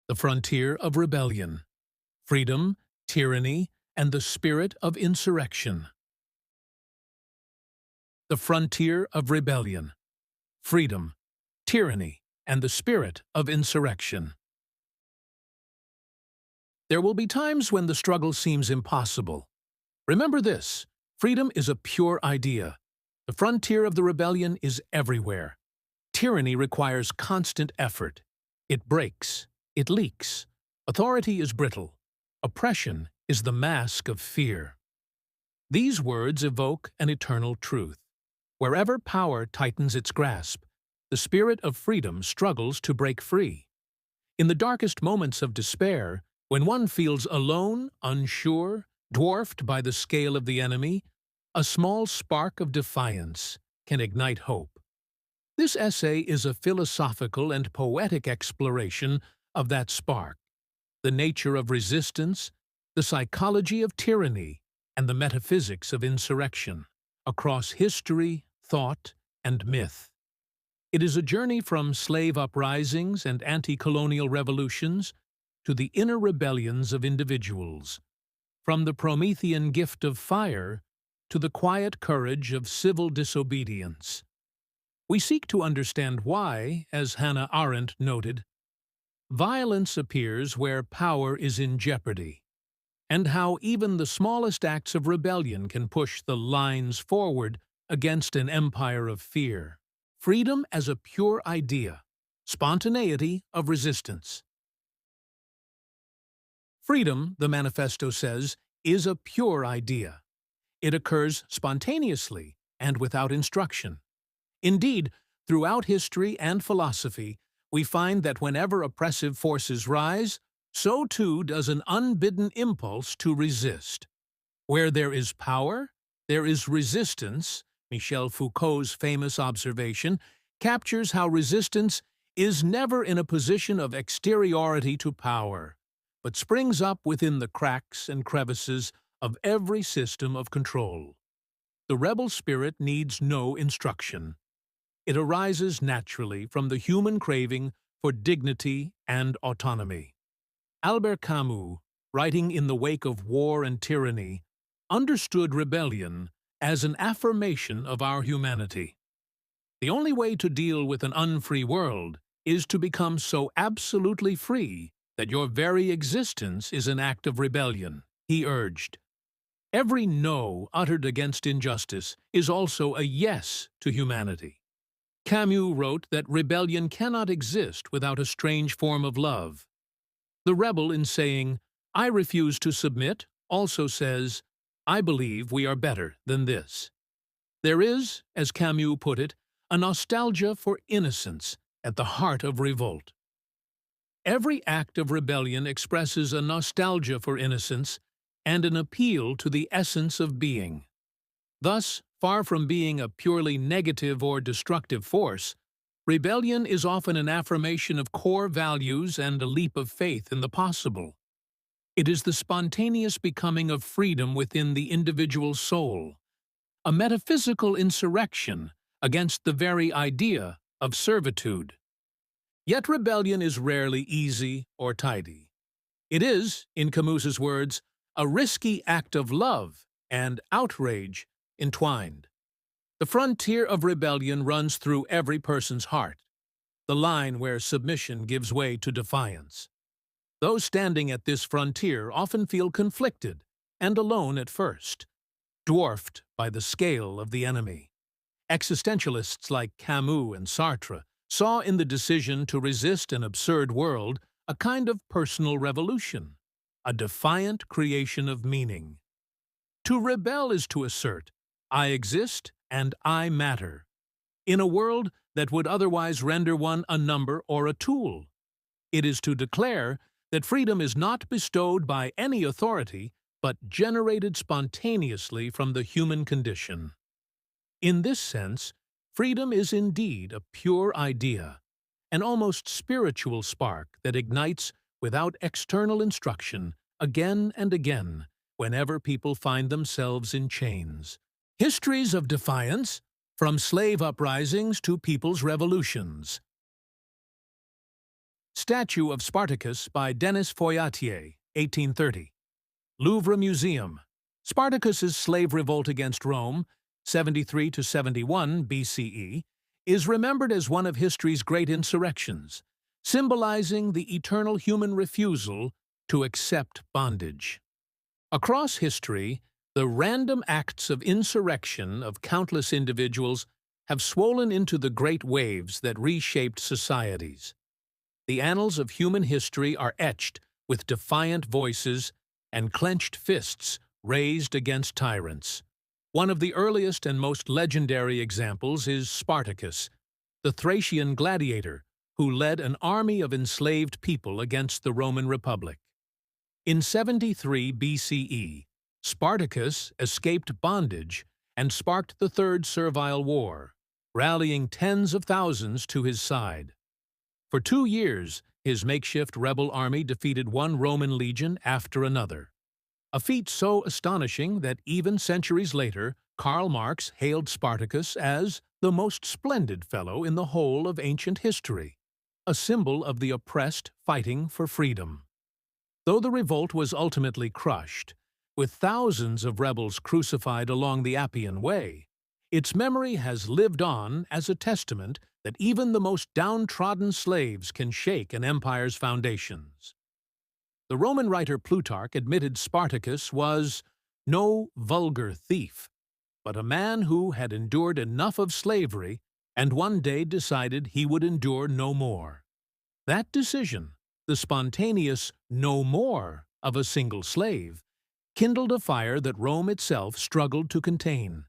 the frontier of rebellion, freedom, tyranny, and the spirit of insurrection. The frontier of rebellion, freedom, tyranny, and the spirit of insurrection. There will be times when the struggle seems impossible. Remember this: freedom is a pure idea. The frontier of the rebellion is everywhere. Tyranny requires constant effort. It breaks. It leaks. Authority is brittle. Oppression is the mask of fear. These words evoke an eternal truth. Wherever power tightens its grasp, the spirit of freedom struggles to break free. In the darkest moments of despair, when one feels alone, unsure, dwarfed by the scale of the enemy, a small spark of defiance can ignite hope. This essay is a philosophical and poetic exploration of that spark, the nature of resistance, the psychology of tyranny, and the metaphysics of insurrection, across history, thought, and myth. It is a journey from slave uprisings and anti-colonial revolutions to the inner rebellions of individuals, from the Promethean gift of fire to the quiet courage of civil disobedience. We seek to understand why, as Hannah Arendt noted, violence appears where power is in jeopardy, and how even the smallest acts of rebellion can push the lines forward against an empire of fear. Freedom as a pure idea, spontaneity of resistance. Freedom, the Manifesto says, is a pure idea. It occurs spontaneously and without instruction. Indeed, throughout history and philosophy, we find that whenever oppressive forces rise, so too does an unbidden impulse to resist. Where there is power, there is resistance. Michel Foucault's famous observation captures how resistance is never in a position of exteriority to power, but springs up within the cracks and crevices of every system of control. The rebel spirit needs no instruction. It arises naturally from the human craving for dignity and autonomy. Albert Camus, writing in the wake of war and tyranny, understood rebellion as an affirmation of our humanity. The only way to deal with an unfree world is to become so absolutely free that your very existence is an act of rebellion, he urged. Every no uttered against injustice is also a yes to humanity. Camus wrote that rebellion cannot exist without a strange form of love. The rebel, in saying, "I refuse to submit," also says, "I believe we are better than this." There is, as Camus put it, a nostalgia for innocence at the heart of revolt. Every act of rebellion expresses a nostalgia for innocence and an appeal to the essence of being. Thus, far from being a purely negative or destructive force, rebellion is often an affirmation of core values and a leap of faith in the possible. It is the spontaneous becoming of freedom within the individual soul, a metaphysical insurrection against the very idea of servitude. Yet rebellion is rarely easy or tidy. It is, in Camus's words, a risky act of love and outrage entwined. The frontier of rebellion runs through every person's heart, the line where submission gives way to defiance. Those standing at this frontier often feel conflicted and alone at first, dwarfed by the scale of the enemy. Existentialists like Camus and Sartre saw in the decision to resist an absurd world a kind of personal revolution, a defiant creation of meaning. To rebel is to assert, "I exist and I matter," in a world that would otherwise render one a number or a tool. It is to declare that freedom is not bestowed by any authority, but generated spontaneously from the human condition. In this sense, freedom is indeed a pure idea, an almost spiritual spark that ignites without external instruction again and again whenever people find themselves in chains. Histories of defiance, from slave uprisings to people's revolutions. Statue of Spartacus by Denis Foyatier, 1830. Louvre Museum. Spartacus's slave revolt against Rome, 73 to 71 BCE, is remembered as one of history's great insurrections, symbolizing the eternal human refusal to accept bondage. Across history, the random acts of insurrection of countless individuals have swollen into the great waves that reshaped societies. The annals of human history are etched with defiant voices and clenched fists raised against tyrants. One of the earliest and most legendary examples is Spartacus, the Thracian gladiator who led an army of enslaved people against the Roman Republic. In 73 BCE, Spartacus escaped bondage and sparked the Third Servile War, rallying tens of thousands to his side. For 2 years, his makeshift rebel army defeated one Roman legion after another, a feat so astonishing that even centuries later, Karl Marx hailed Spartacus as the most splendid fellow in the whole of ancient history, a symbol of the oppressed fighting for freedom. Though the revolt was ultimately crushed, with thousands of rebels crucified along the Appian Way, its memory has lived on as a testament that even the most downtrodden slaves can shake an empire's foundations. The Roman writer Plutarch admitted Spartacus was no vulgar thief, but a man who had endured enough of slavery and one day decided he would endure no more. That decision, the spontaneous no more of a single slave, kindled a fire that Rome itself struggled to contain.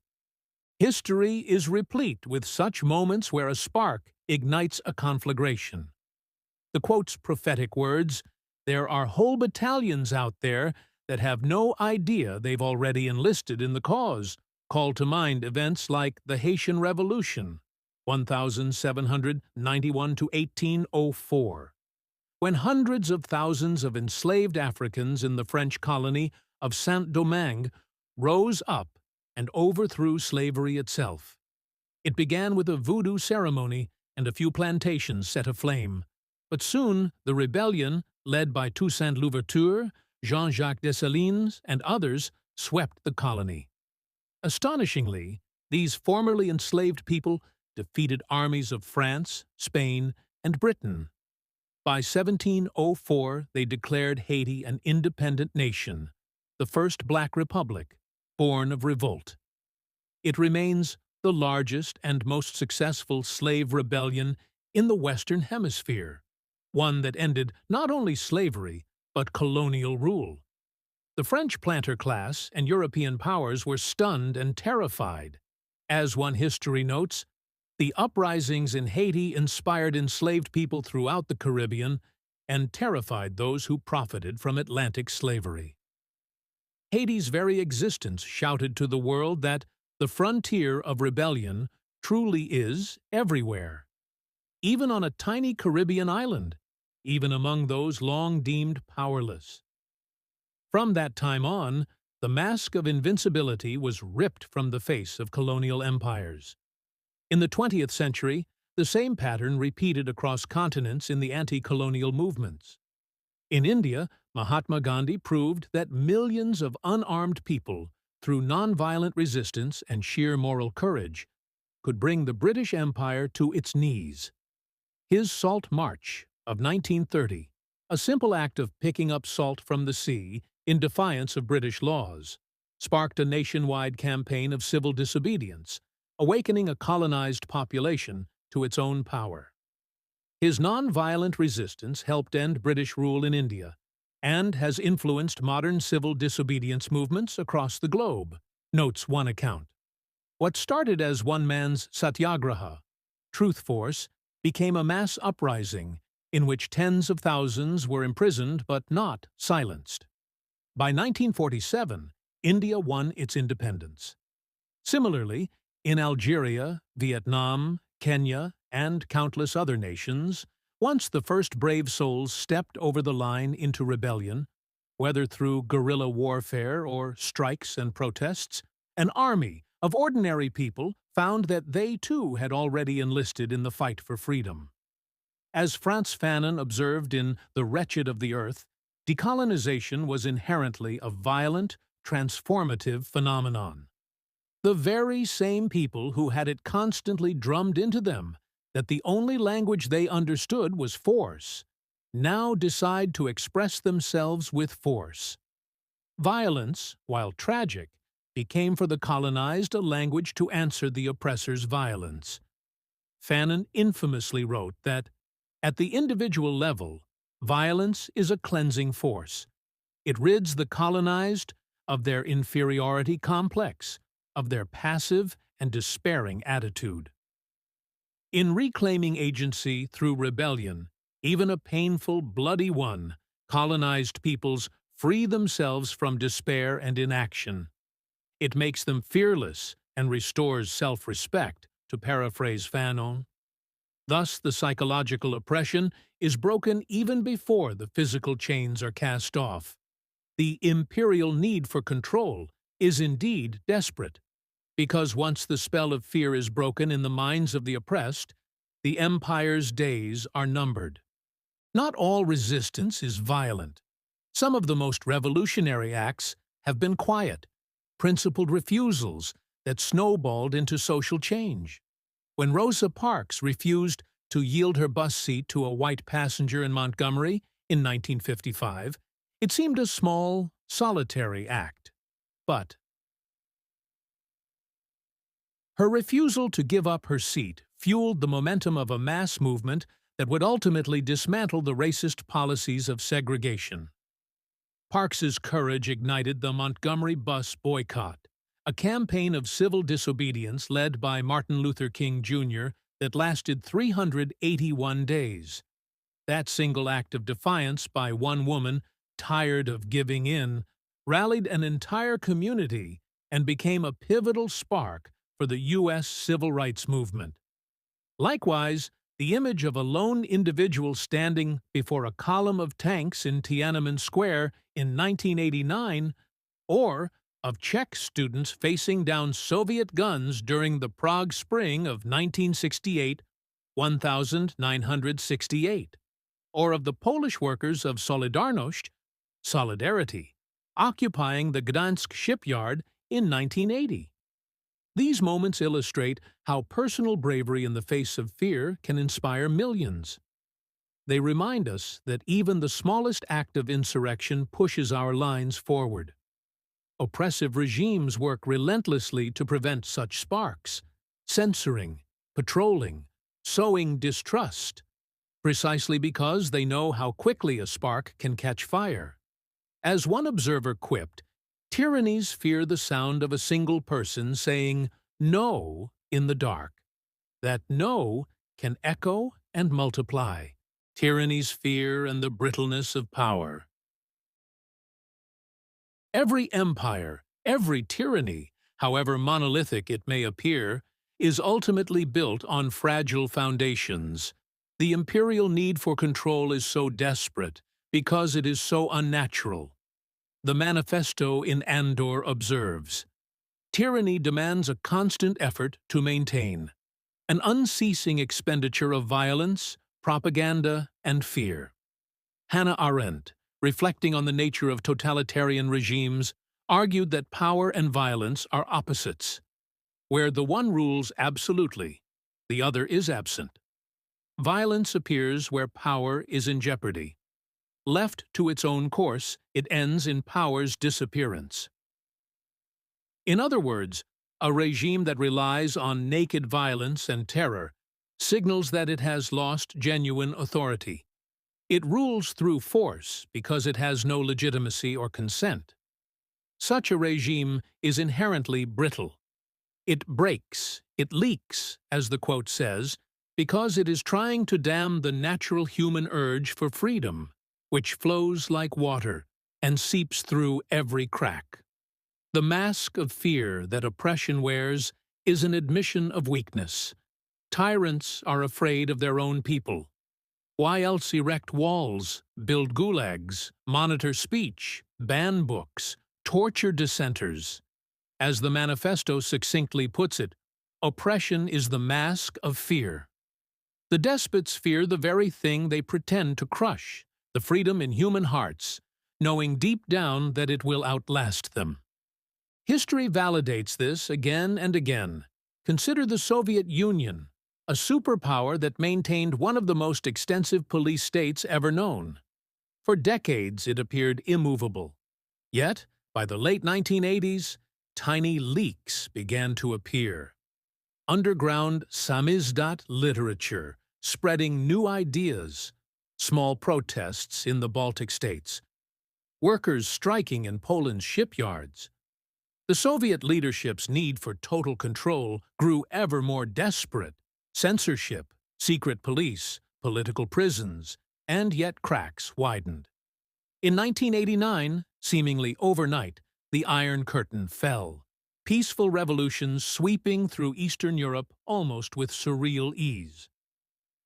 History is replete with such moments where a spark ignites a conflagration. The quote's prophetic words, "There are whole battalions out there that have no idea they've already enlisted in the cause," call to mind events like the Haitian Revolution, 1791 to 1804, when hundreds of thousands of enslaved Africans in the French colony of Saint-Domingue rose up and overthrew slavery itself. It began with a voodoo ceremony and a few plantations set aflame, but soon the rebellion, led by Toussaint Louverture, Jean-Jacques Dessalines, and others, swept the colony. Astonishingly, these formerly enslaved people defeated armies of France, Spain, and Britain. By 1704, they declared Haiti an independent nation, the first black republic, born of revolt. It remains the largest and most successful slave rebellion in the Western Hemisphere, one that ended not only slavery, but colonial rule. The French planter class and European powers were stunned and terrified. As one history notes, the uprisings in Haiti inspired enslaved people throughout the Caribbean and terrified those who profited from Atlantic slavery. Haiti's very existence shouted to the world that the frontier of rebellion truly is everywhere, even on a tiny Caribbean island, even among those long deemed powerless. From that time on, the mask of invincibility was ripped from the face of colonial empires. In the 20th century, the same pattern repeated across continents in the anti-colonial movements. In India, Mahatma Gandhi proved that millions of unarmed people, through nonviolent resistance and sheer moral courage, could bring the British Empire to its knees. His Salt March of 1930, a simple act of picking up salt from the sea in defiance of British laws, sparked a nationwide campaign of civil disobedience, awakening a colonized population to its own power. His nonviolent resistance helped end British rule in India and has influenced modern civil disobedience movements across the globe, notes one account. What started as one man's satyagraha, truth force, became a mass uprising in which tens of thousands were imprisoned but not silenced. By 1947, India won its independence. Similarly, in Algeria, Vietnam, Kenya, and countless other nations, once the first brave souls stepped over the line into rebellion, whether through guerrilla warfare or strikes and protests, an army of ordinary people found that they too had already enlisted in the fight for freedom. As Frantz Fanon observed in The Wretched of the Earth, decolonization was inherently a violent, transformative phenomenon. The very same people who had it constantly drummed into them that the only language they understood was force, now decide to express themselves with force. Violence, while tragic, became for the colonized a language to answer the oppressor's violence. Fanon infamously wrote that, at the individual level, violence is a cleansing force. It rids the colonized of their inferiority complex, of their passive and despairing attitude. In reclaiming agency through rebellion, even a painful, bloody one, colonized peoples free themselves from despair and inaction. It makes them fearless and restores self-respect, to paraphrase Fanon. Thus, the psychological oppression is broken even before the physical chains are cast off. The imperial need for control is indeed desperate, because once the spell of fear is broken in the minds of the oppressed, the empire's days are numbered. Not all resistance is violent. Some of the most revolutionary acts have been quiet, principled refusals that snowballed into social change. When Rosa Parks refused to yield her bus seat to a white passenger in Montgomery in 1955, it seemed a small, solitary act. But her refusal to give up her seat fueled the momentum of a mass movement that would ultimately dismantle the racist policies of segregation. Parks's courage ignited the Montgomery bus boycott, a campaign of civil disobedience led by Martin Luther King Jr. that lasted 381 days. That single act of defiance by one woman, tired of giving in, rallied an entire community and became a pivotal spark for the U.S. civil rights movement. Likewise, the image of a lone individual standing before a column of tanks in Tiananmen Square in 1989, or of Czech students facing down Soviet guns during the Prague Spring of 1968, 1968, or of the Polish workers of Solidarność, Solidarity, occupying the Gdansk shipyard in 1980. These moments illustrate how personal bravery in the face of fear can inspire millions. They remind us that even the smallest act of insurrection pushes our lines forward. Oppressive regimes work relentlessly to prevent such sparks, censoring, patrolling, sowing distrust, precisely because they know how quickly a spark can catch fire. As one observer quipped, tyrannies fear the sound of a single person saying "no" in the dark. That "no" can echo and multiply. Tyranny's fear and the brittleness of power. Every empire, every tyranny, however monolithic it may appear, is ultimately built on fragile foundations. The imperial need for control is so desperate because it is so unnatural. The Manifesto in Andor observes, tyranny demands a constant effort to maintain, an unceasing expenditure of violence, propaganda, and fear. Hannah Arendt, reflecting on the nature of totalitarian regimes, argued that power and violence are opposites. Where the one rules absolutely, the other is absent. Violence appears where power is in jeopardy. Left to its own course, it ends in power's disappearance. In other words, a regime that relies on naked violence and terror signals that it has lost genuine authority. It rules through force because it has no legitimacy or consent. Such a regime is inherently brittle. It breaks, it leaks, as the quote says, because it is trying to dam the natural human urge for freedom, which flows like water and seeps through every crack. The mask of fear that oppression wears is an admission of weakness. Tyrants are afraid of their own people. Why else erect walls, build gulags, monitor speech, ban books, torture dissenters? As the Manifesto succinctly puts it, oppression is the mask of fear. The despots fear the very thing they pretend to crush, the freedom in human hearts, knowing deep down that it will outlast them. History validates this again and again. Consider the Soviet Union, a superpower that maintained one of the most extensive police states ever known. For decades it appeared immovable. Yet, by the late 1980s, tiny leaks began to appear. Underground samizdat literature, spreading new ideas, small protests in the Baltic states, workers striking in Poland's shipyards. The Soviet leadership's need for total control grew ever more desperate. Censorship, secret police, political prisons, and yet cracks widened. In 1989, seemingly overnight, the Iron Curtain fell, peaceful revolutions sweeping through Eastern Europe almost with surreal ease.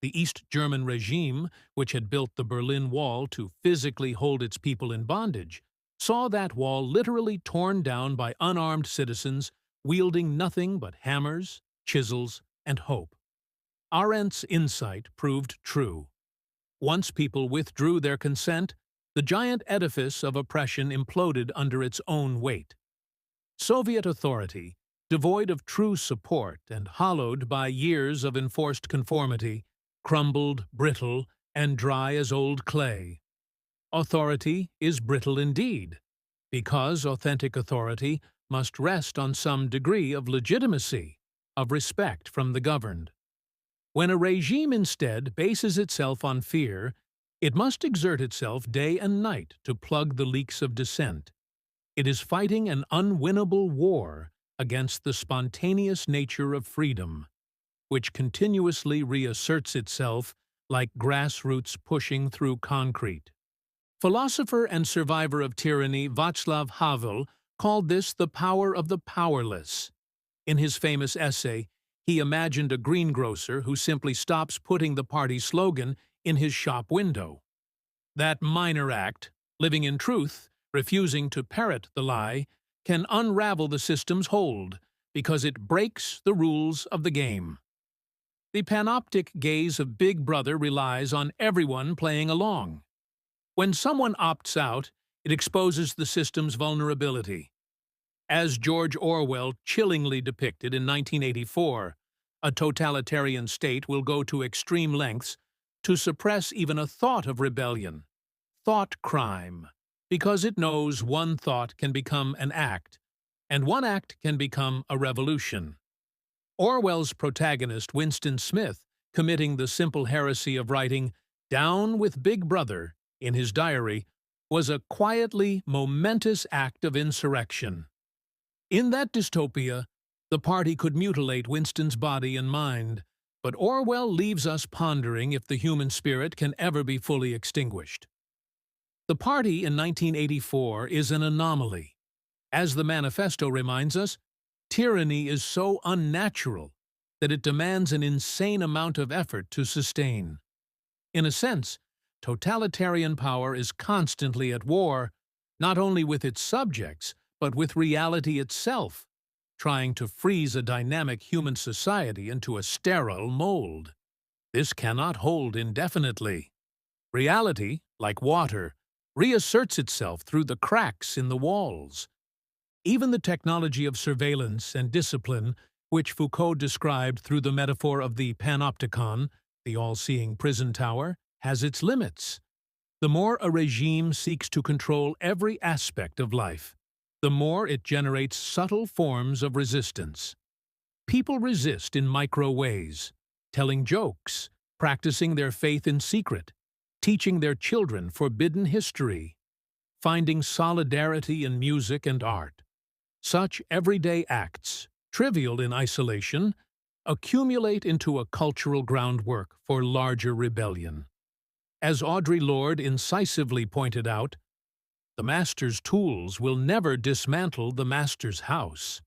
The East German regime, which had built the Berlin Wall to physically hold its people in bondage, saw that wall literally torn down by unarmed citizens wielding nothing but hammers, chisels, and hope. Arendt's insight proved true. Once people withdrew their consent, the giant edifice of oppression imploded under its own weight. Soviet authority, devoid of true support and hollowed by years of enforced conformity, crumbled, brittle, and dry as old clay. Authority is brittle indeed, because authentic authority must rest on some degree of legitimacy, of respect from the governed. When a regime instead bases itself on fear, it must exert itself day and night to plug the leaks of dissent. It is fighting an unwinnable war against the spontaneous nature of freedom, which continuously reasserts itself like grassroots pushing through concrete. Philosopher and survivor of tyranny Václav Havel called this the power of the powerless. In his famous essay, he imagined a greengrocer who simply stops putting the party slogan in his shop window. That minor act, living in truth, refusing to parrot the lie, can unravel the system's hold because it breaks the rules of the game. The panoptic gaze of Big Brother relies on everyone playing along. When someone opts out, it exposes the system's vulnerability. As George Orwell chillingly depicted in 1984, a totalitarian state will go to extreme lengths to suppress even a thought of rebellion, thought crime, because it knows one thought can become an act, and one act can become a revolution. Orwell's protagonist, Winston Smith, committing the simple heresy of writing "Down with Big Brother" in his diary, was a quietly momentous act of insurrection. In that dystopia, the party could mutilate Winston's body and mind, but Orwell leaves us pondering if the human spirit can ever be fully extinguished. The party in 1984 is an anomaly. As the Manifesto reminds us, tyranny is so unnatural that it demands an insane amount of effort to sustain. In a sense, totalitarian power is constantly at war, not only with its subjects, but with reality itself, trying to freeze a dynamic human society into a sterile mold. This cannot hold indefinitely. Reality, like water, reasserts itself through the cracks in the walls. Even the technology of surveillance and discipline, which Foucault described through the metaphor of the panopticon, the all-seeing prison tower, has its limits. The more a regime seeks to control every aspect of life, the more it generates subtle forms of resistance. People resist in micro ways, telling jokes, practicing their faith in secret, teaching their children forbidden history, finding solidarity in music and art. Such everyday acts, trivial in isolation, accumulate into a cultural groundwork for larger rebellion. As Audre Lorde incisively pointed out, the master's tools will never dismantle the master's house.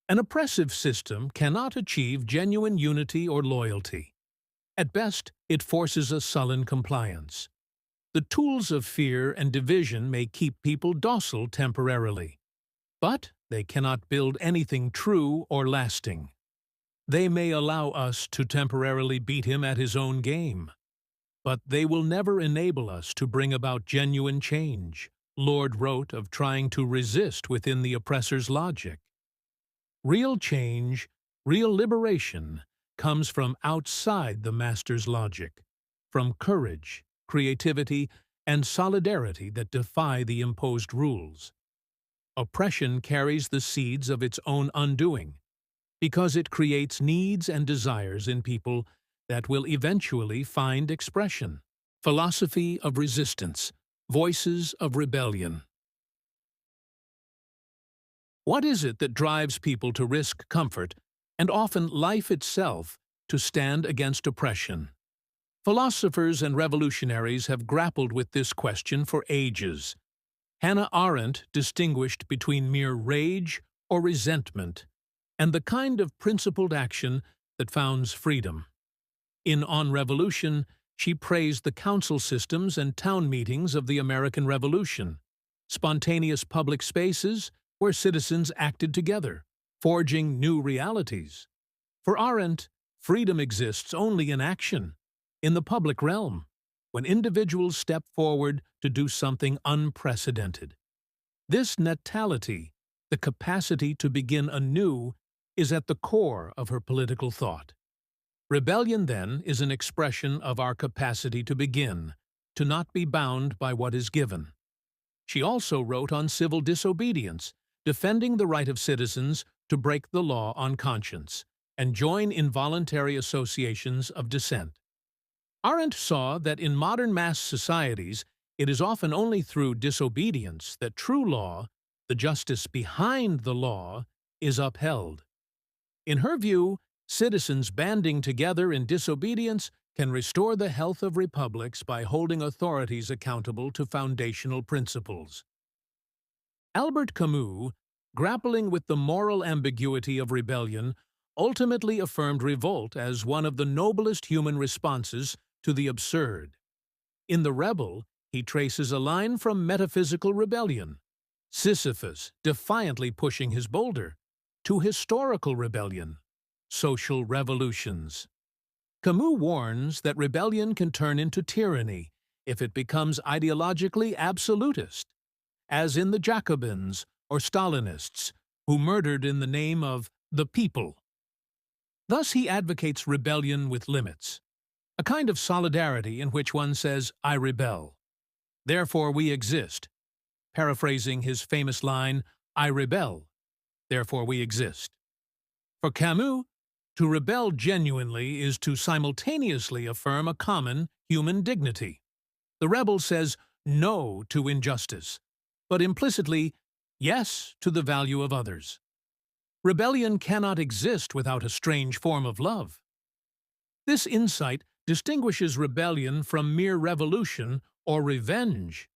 An oppressive system cannot achieve genuine unity or loyalty. At best, it forces a sullen compliance. The tools of fear and division may keep people docile temporarily, but they cannot build anything true or lasting. They may allow us to temporarily beat him at his own game, but they will never enable us to bring about genuine change. Lord wrote of trying to resist within the oppressor's logic. Real change, real liberation, comes from outside the master's logic, from courage, creativity, and solidarity that defy the imposed rules. Oppression carries the seeds of its own undoing, because it creates needs and desires in people that will eventually find expression. Philosophy of resistance, voices of rebellion. What is it that drives people to risk comfort, and often life itself, to stand against oppression? Philosophers and revolutionaries have grappled with this question for ages. Hannah Arendt distinguished between mere rage or resentment and the kind of principled action that founds freedom. In On Revolution, she praised the council systems and town meetings of the American Revolution, spontaneous public spaces where citizens acted together, forging new realities. For Arendt, freedom exists only in action, in the public realm, when individuals step forward to do something unprecedented. This natality, the capacity to begin anew, is at the core of her political thought. Rebellion, then, is an expression of our capacity to begin, to not be bound by what is given. She also wrote on civil disobedience, defending the right of citizens to break the law on conscience and join involuntary associations of dissent. Arendt saw that in modern mass societies, it is often only through disobedience that true law, the justice behind the law, is upheld. In her view, citizens banding together in disobedience can restore the health of republics by holding authorities accountable to foundational principles. Albert Camus, grappling with the moral ambiguity of rebellion, ultimately affirmed revolt as one of the noblest human responses to the absurd. In The Rebel, he traces a line from metaphysical rebellion, Sisyphus defiantly pushing his boulder, to historical rebellion, social revolutions. Camus warns that rebellion can turn into tyranny if it becomes ideologically absolutist, as in the Jacobins or Stalinists, who murdered in the name of the people. Thus he advocates rebellion with limits, a kind of solidarity in which one says, "I rebel. Therefore we exist." Paraphrasing his famous line, "I rebel. Therefore we exist." For Camus, to rebel genuinely is to simultaneously affirm a common human dignity. The rebel says no to injustice, but implicitly yes to the value of others. Rebellion cannot exist without a strange form of love. This insight distinguishes rebellion from mere revolution or revenge.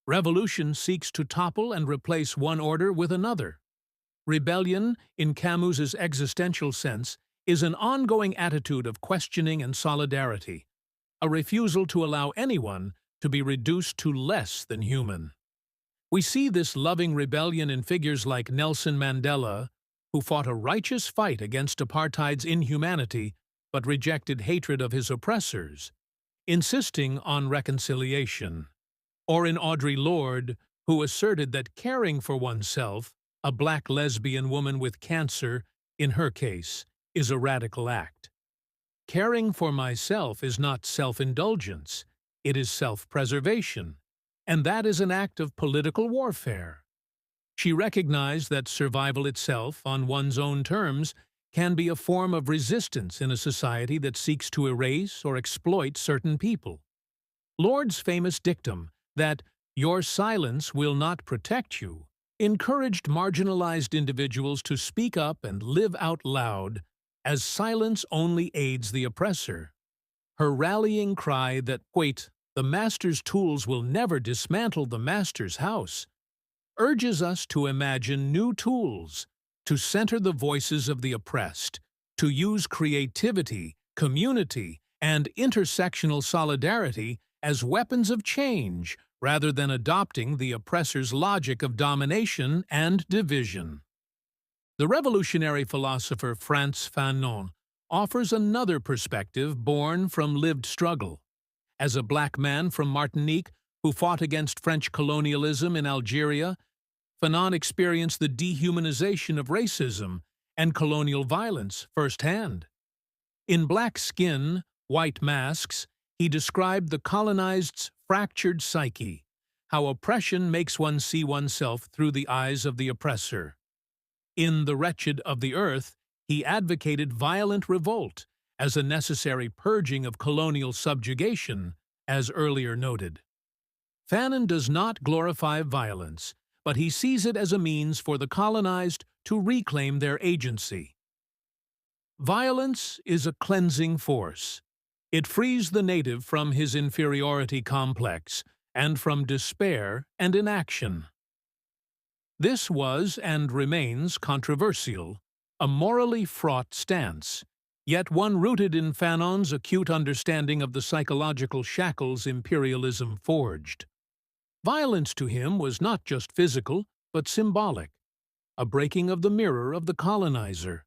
Revolution seeks to topple and replace one order with another. Rebellion, in Camus's existential sense, is an ongoing attitude of questioning and solidarity, a refusal to allow anyone to be reduced to less than human. We see this loving rebellion in figures like Nelson Mandela, who fought a righteous fight against apartheid's inhumanity but rejected hatred of his oppressors, insisting on reconciliation. Or in Audre Lorde, who asserted that caring for oneself, a black lesbian woman with cancer, in her case, is a radical act. Caring for myself is not self-indulgence, it is self-preservation, and that is an act of political warfare. She recognized that survival itself, on one's own terms, can be a form of resistance in a society that seeks to erase or exploit certain people. Lorde's famous dictum that "your silence will not protect you" encouraged marginalized individuals to speak up and live out loud, as silence only aids the oppressor. Her rallying cry that, "Wait, the master's tools will never dismantle the master's house," urges us to imagine new tools, to center the voices of the oppressed, to use creativity, community, and intersectional solidarity as weapons of change rather than adopting the oppressor's logic of domination and division. The revolutionary philosopher Frantz Fanon offers another perspective born from lived struggle. As a black man from Martinique who fought against French colonialism in Algeria, Fanon experienced the dehumanization of racism and colonial violence firsthand. In Black Skin, White Masks, he described the colonized's fractured psyche, how oppression makes one see oneself through the eyes of the oppressor. In The Wretched of the Earth, he advocated violent revolt as a necessary purging of colonial subjugation, as earlier noted. Fanon does not glorify violence, but he sees it as a means for the colonized to reclaim their agency. Violence is a cleansing force. It frees the native from his inferiority complex and from despair and inaction. This was and remains controversial, a morally fraught stance, yet one rooted in Fanon's acute understanding of the psychological shackles imperialism forged. Violence to him was not just physical, but symbolic, a breaking of the mirror of the colonizer.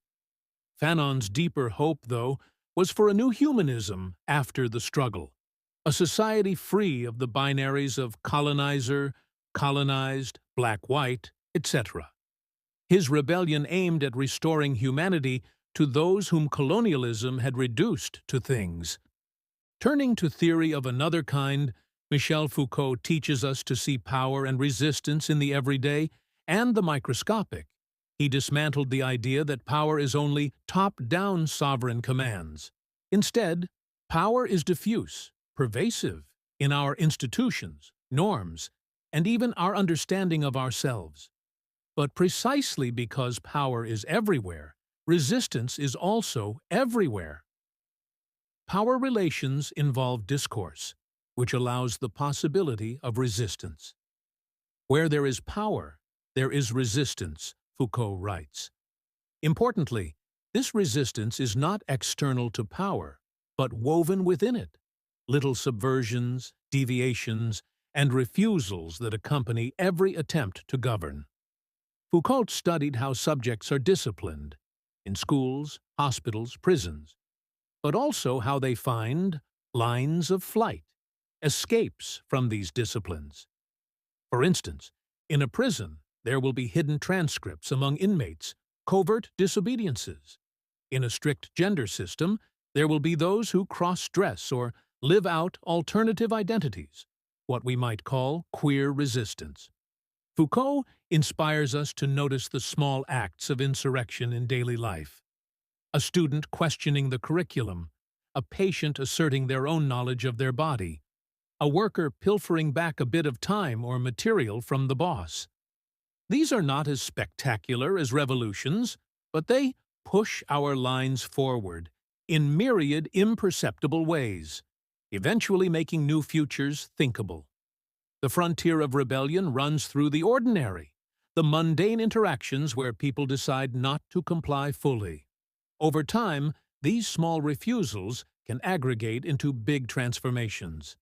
Fanon's deeper hope, though, was for a new humanism after the struggle, a society free of the binaries of colonizer, colonized, black-white, etc. His rebellion aimed at restoring humanity to those whom colonialism had reduced to things. Turning to theory of another kind, Michel Foucault teaches us to see power and resistance in the everyday and the microscopic. He dismantled the idea that power is only top-down sovereign commands. Instead, power is diffuse, pervasive in our institutions, norms, and even our understanding of ourselves. But precisely because power is everywhere, resistance is also everywhere. Power relations involve discourse, which allows the possibility of resistance. Where there is power, there is resistance, Foucault writes. Importantly, this resistance is not external to power, but woven within it. Little subversions, deviations, and refusals that accompany every attempt to govern. Foucault studied how subjects are disciplined, in schools, hospitals, prisons, but also how they find lines of flight, escapes from these disciplines. For instance, in a prison, there will be hidden transcripts among inmates, covert disobediences. In a strict gender system, there will be those who cross-dress or live out alternative identities, what we might call queer resistance. Foucault inspires us to notice the small acts of insurrection in daily life. A student questioning the curriculum, a patient asserting their own knowledge of their body, a worker pilfering back a bit of time or material from the boss. These are not as spectacular as revolutions, but they push our lines forward in myriad imperceptible ways, eventually making new futures thinkable. The frontier of rebellion runs through the ordinary, the mundane interactions where people decide not to comply fully. Over time, these small refusals can aggregate into big transformations.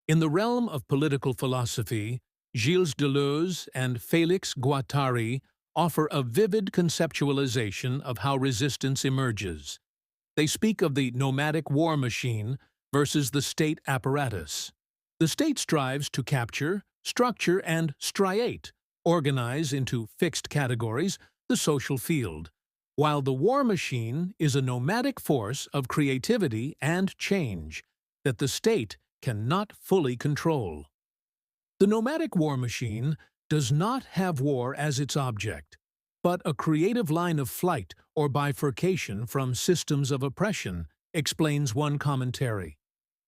In the realm of political philosophy, Gilles Deleuze and Félix Guattari offer a vivid conceptualization of how resistance emerges. They speak of the nomadic war machine versus the state apparatus. The state strives to capture, structure, and striate, organize into fixed categories, the social field, while the war machine is a nomadic force of creativity and change that the state cannot fully control. The nomadic war machine does not have war as its object, but a creative line of flight or bifurcation from systems of oppression, explains one commentary.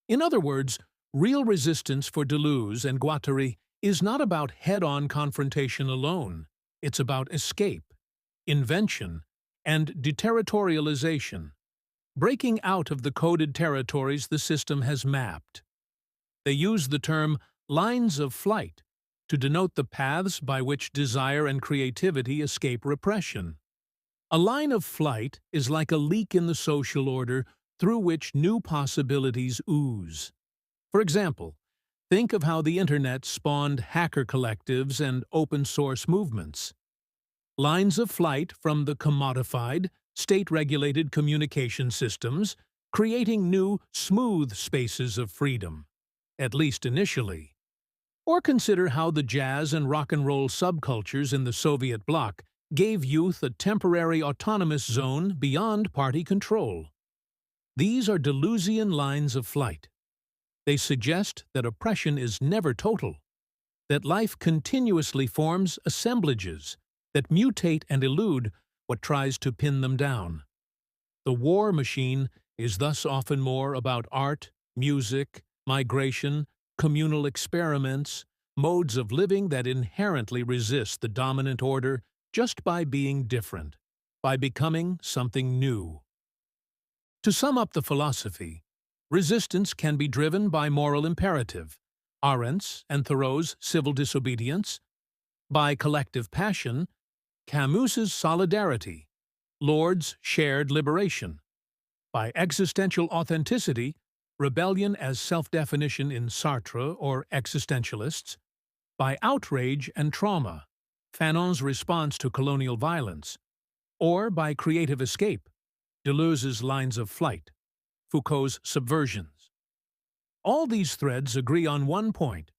In other words, real resistance for Deleuze and Guattari is not about head-on confrontation alone. It's about escape, invention, and deterritorialization, breaking out of the coded territories the system has mapped. They use the term lines of flight to denote the paths by which desire and creativity escape repression. A line of flight is like a leak in the social order through which new possibilities ooze. For example, think of how the internet spawned hacker collectives and open-source movements. lines of flight from the commodified, state-regulated communication systems, creating new, smooth spaces of freedom, at least initially. Or consider how the jazz and rock and roll subcultures in the Soviet bloc gave youth a temporary autonomous zone beyond party control. These are Deleuzian lines of flight. They suggest that oppression is never total, that life continuously forms assemblages that mutate and elude what tries to pin them down. The war machine is thus often more about art, music, migration, communal experiments, modes of living that inherently resist the dominant order just by being different, by becoming something new. To sum up the philosophy, resistance can be driven by moral imperative, Arendt's and Thoreau's civil disobedience, by collective passion, Camus's solidarity, Lord's shared liberation, by existential authenticity, rebellion as self-definition in Sartre or existentialists, by outrage and trauma, Fanon's response to colonial violence, or by creative escape, Deleuze's lines of flight, Foucault's subversions. All these threads agree on one point.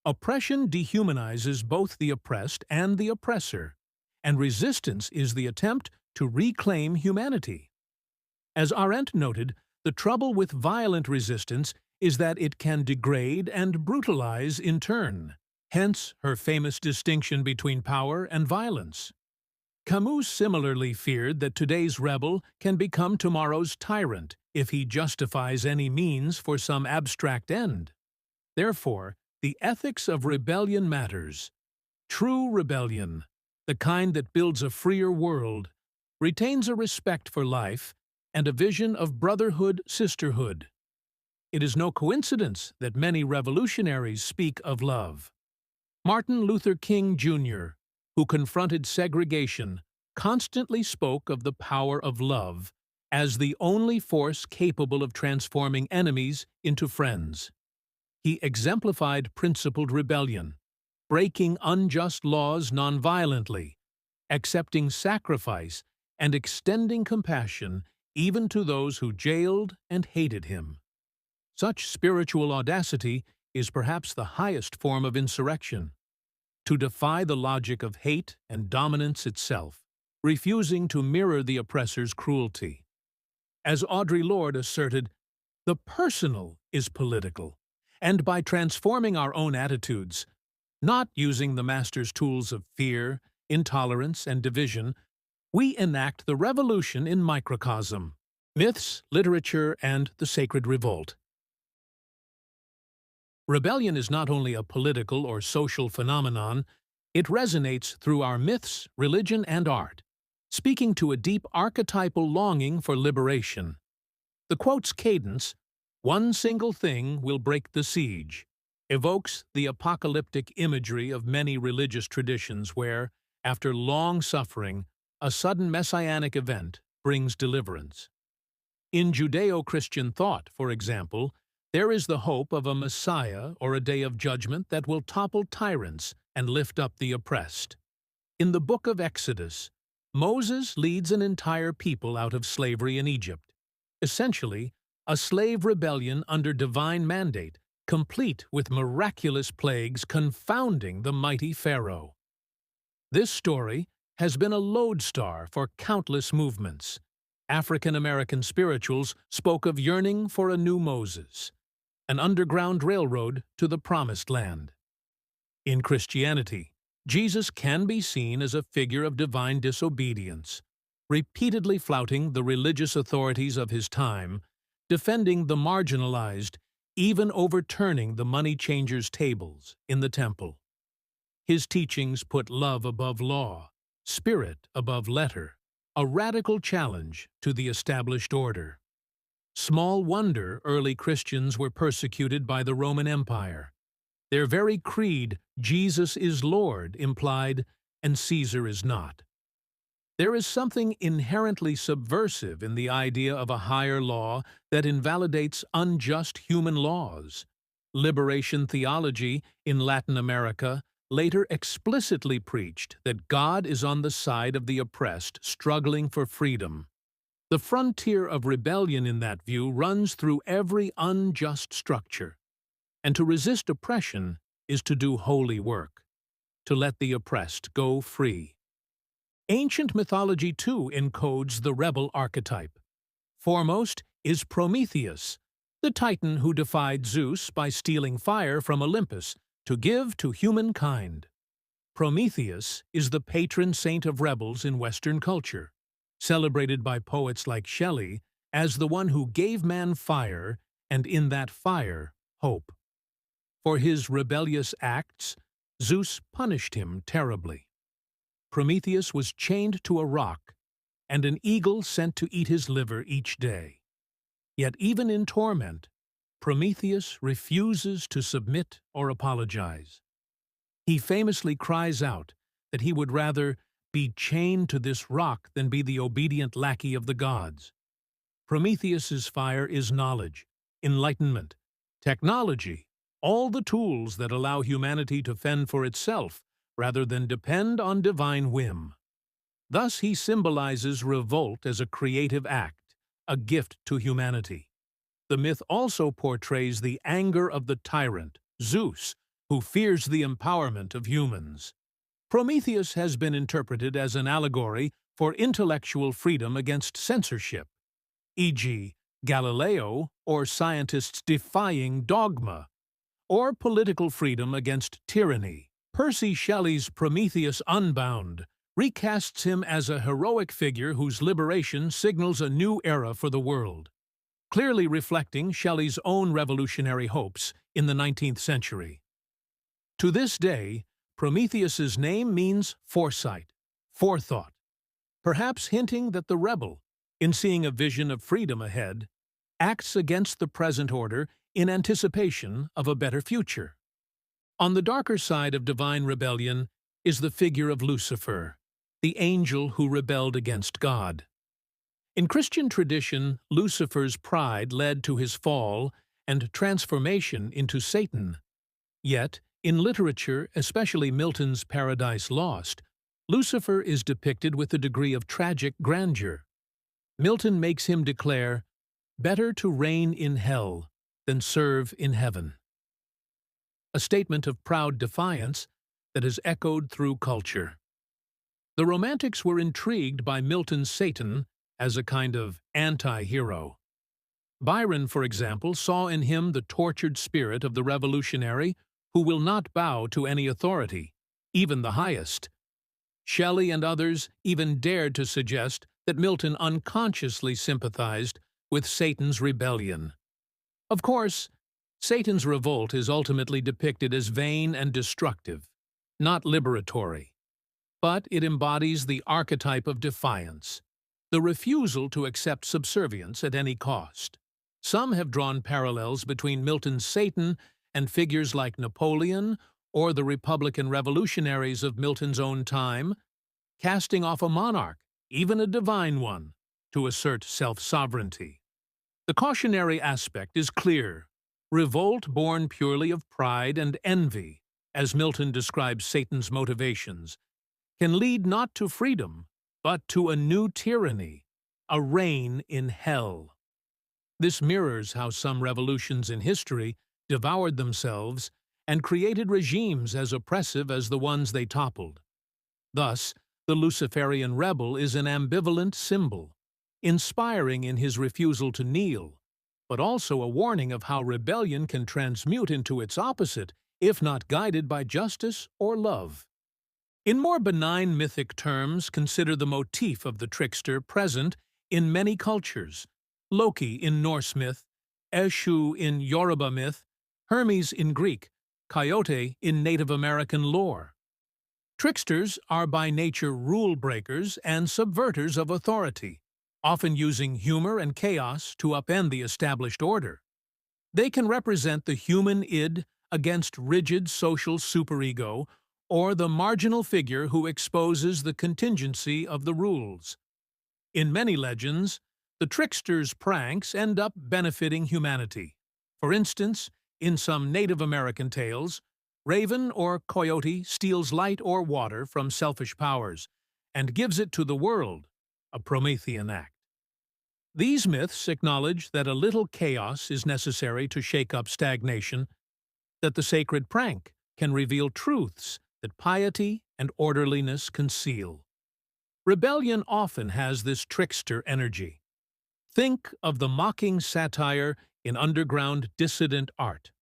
Oppression dehumanizes both the oppressed and the oppressor, and resistance is the attempt to reclaim humanity. As Arendt noted, the trouble with violent resistance is that it can degrade and brutalize in turn, hence her famous distinction between power and violence. Camus similarly feared that today's rebel can become tomorrow's tyrant if he justifies any means for some abstract end. Therefore, the ethics of rebellion matters. True rebellion, the kind that builds a freer world, retains a respect for life and a vision of brotherhood-sisterhood. It is no coincidence that many revolutionaries speak of love. Martin Luther King, Jr., who confronted segregation, constantly spoke of the power of love as the only force capable of transforming enemies into friends. He exemplified principled rebellion, breaking unjust laws nonviolently, accepting sacrifice, and extending compassion even to those who jailed and hated him. Such spiritual audacity is perhaps the highest form of insurrection. To defy the logic of hate and dominance itself, refusing to mirror the oppressor's cruelty. As Audre Lorde asserted, the personal is political, and by transforming our own attitudes, not using the master's tools of fear, intolerance, and division, we enact the revolution in microcosm, myths, literature, and the sacred revolt. Rebellion is not only a political or social phenomenon, it resonates through our myths, religion, and art, speaking to a deep archetypal longing for liberation. The quote's cadence, "One single thing will break the siege," evokes the apocalyptic imagery of many religious traditions where, after long suffering, a sudden messianic event brings deliverance. In Judeo-Christian thought, for example, there is the hope of a Messiah or a day of judgment that will topple tyrants and lift up the oppressed. In the book of Exodus, Moses leads an entire people out of slavery in Egypt, essentially a slave rebellion under divine mandate, complete with miraculous plagues confounding the mighty Pharaoh. This story has been a lodestar for countless movements. African-American spirituals spoke of yearning for a new Moses, an underground railroad to the Promised Land. In Christianity, Jesus can be seen as a figure of divine disobedience, repeatedly flouting the religious authorities of his time, defending the marginalized, even overturning the money changers' tables in the temple. His teachings put love above law, spirit above letter, a radical challenge to the established order. Small wonder early Christians were persecuted by the Roman Empire. Their very creed, "Jesus is Lord," implied, "and Caesar is not." There is something inherently subversive in the idea of a higher law that invalidates unjust human laws. Liberation theology in Latin America later explicitly preached that God is on the side of the oppressed struggling for freedom. The frontier of rebellion in that view runs through every unjust structure, and to resist oppression is to do holy work, to let the oppressed go free. Ancient mythology too encodes the rebel archetype. Foremost is Prometheus, the Titan who defied Zeus by stealing fire from Olympus to give to humankind. Prometheus is the patron saint of rebels in Western culture, celebrated by poets like Shelley as the one who gave man fire, and in that fire, hope. For his rebellious acts, Zeus punished him terribly. Prometheus was chained to a rock, and an eagle sent to eat his liver each day. Yet even in torment, Prometheus refuses to submit or apologize. He famously cries out that he would rather be chained to this rock than be the obedient lackey of the gods. Prometheus's fire is knowledge, enlightenment, technology, all the tools that allow humanity to fend for itself rather than depend on divine whim. Thus he symbolizes revolt as a creative act, a gift to humanity. The myth also portrays the anger of the tyrant, Zeus, who fears the empowerment of humans. Prometheus has been interpreted as an allegory for intellectual freedom against censorship, e.g., Galileo or scientists defying dogma, or political freedom against tyranny. Percy Shelley's Prometheus Unbound recasts him as a heroic figure whose liberation signals a new era for the world, clearly reflecting Shelley's own revolutionary hopes in the 19th century. To this day, Prometheus's name means foresight, forethought, perhaps hinting that the rebel, in seeing a vision of freedom ahead, acts against the present order in anticipation of a better future. On the darker side of divine rebellion is the figure of Lucifer, the angel who rebelled against God. In Christian tradition, Lucifer's pride led to his fall and transformation into Satan. Yet, in literature, especially Milton's Paradise Lost, Lucifer is depicted with a degree of tragic grandeur. Milton makes him declare, "Better to reign in hell than serve in heaven," a statement of proud defiance that has echoed through culture. The Romantics were intrigued by Milton's Satan as a kind of anti-hero. Byron, for example, saw in him the tortured spirit of the revolutionary who will not bow to any authority, even the highest. Shelley and others even dared to suggest that Milton unconsciously sympathized with Satan's rebellion. Of course, Satan's revolt is ultimately depicted as vain and destructive, not liberatory. But it embodies the archetype of defiance, the refusal to accept subservience at any cost. Some have drawn parallels between Milton's Satan and figures like Napoleon or the Republican revolutionaries of Milton's own time, casting off a monarch, even a divine one, to assert self-sovereignty. The cautionary aspect is clear: revolt born purely of pride and envy, as Milton describes Satan's motivations, can lead not to freedom, but to a new tyranny, a reign in hell. This mirrors how some revolutions in history devoured themselves and created regimes as oppressive as the ones they toppled. Thus, the Luciferian rebel is an ambivalent symbol, inspiring in his refusal to kneel, but also a warning of how rebellion can transmute into its opposite if not guided by justice or love. In more benign mythic terms, consider the motif of the trickster present in many cultures: Loki in Norse myth, Eshu in Yoruba myth, Hermes in Greek, Coyote in Native American lore. Tricksters are by nature rule breakers and subverters of authority, often using humor and chaos to upend the established order. They can represent the human id against rigid social superego, or the marginal figure who exposes the contingency of the rules. In many legends, the trickster's pranks end up benefiting humanity. For instance, in some Native American tales, Raven or coyote steals light or water from selfish powers and gives it to the world, a Promethean act. These myths acknowledge that a little chaos is necessary to shake up stagnation, that the sacred prank can reveal truths that piety and orderliness conceal. Rebellion often has this trickster energy. Think of the mocking satire in underground dissident art,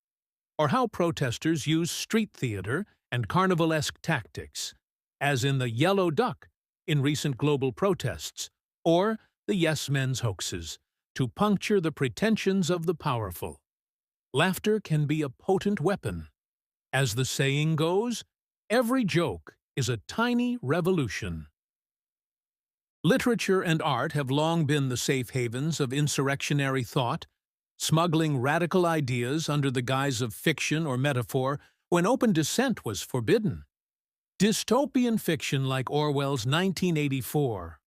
or how protesters use street theater and carnivalesque tactics, as in the Yellow Duck in recent global protests, or the Yes Men's hoaxes, to puncture the pretensions of the powerful. Laughter can be a potent weapon. As the saying goes, every joke is a tiny revolution. Literature and art have long been the safe havens of insurrectionary thought, smuggling radical ideas under the guise of fiction or metaphor when open dissent was forbidden. Dystopian fiction like Orwell's 1984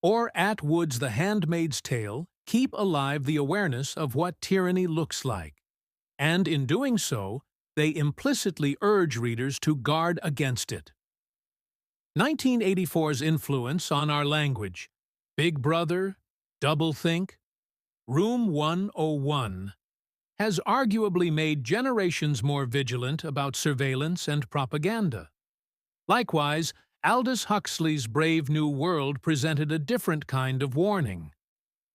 or Atwood's The Handmaid's Tale keep alive the awareness of what tyranny looks like, and in doing so, they implicitly urge readers to guard against it. 1984's influence on our language, Big Brother, Doublethink, Room 101, has arguably made generations more vigilant about surveillance and propaganda. Likewise, Aldous Huxley's Brave New World presented a different kind of warning,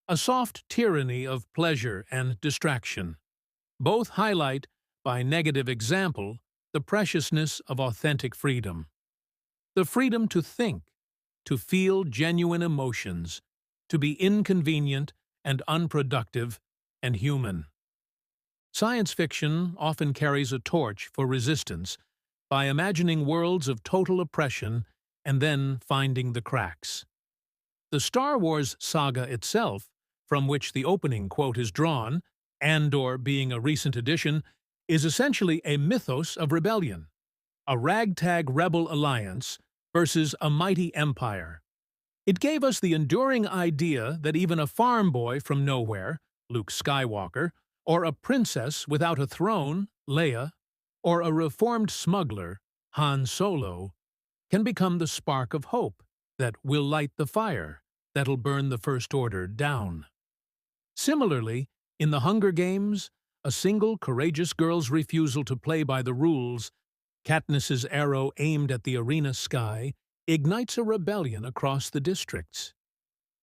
a soft tyranny of pleasure and distraction. Both highlight, by negative example, the preciousness of authentic freedom. The freedom to think, to feel genuine emotions, to be inconvenient and unproductive and human. Science fiction often carries a torch for resistance by imagining worlds of total oppression and then finding the cracks. The Star Wars saga itself, from which the opening quote is drawn, Andor being a recent addition, is essentially a mythos of rebellion, a ragtag rebel alliance versus a mighty empire. It gave us the enduring idea that even a farm boy from nowhere, Luke Skywalker, or a princess without a throne, Leia, or a reformed smuggler, Han Solo, can become the spark of hope that will light the fire that'll burn the First Order down. Similarly, in the Hunger Games, a single courageous girl's refusal to play by the rules, Katniss's arrow aimed at the arena sky, ignites a rebellion across the districts.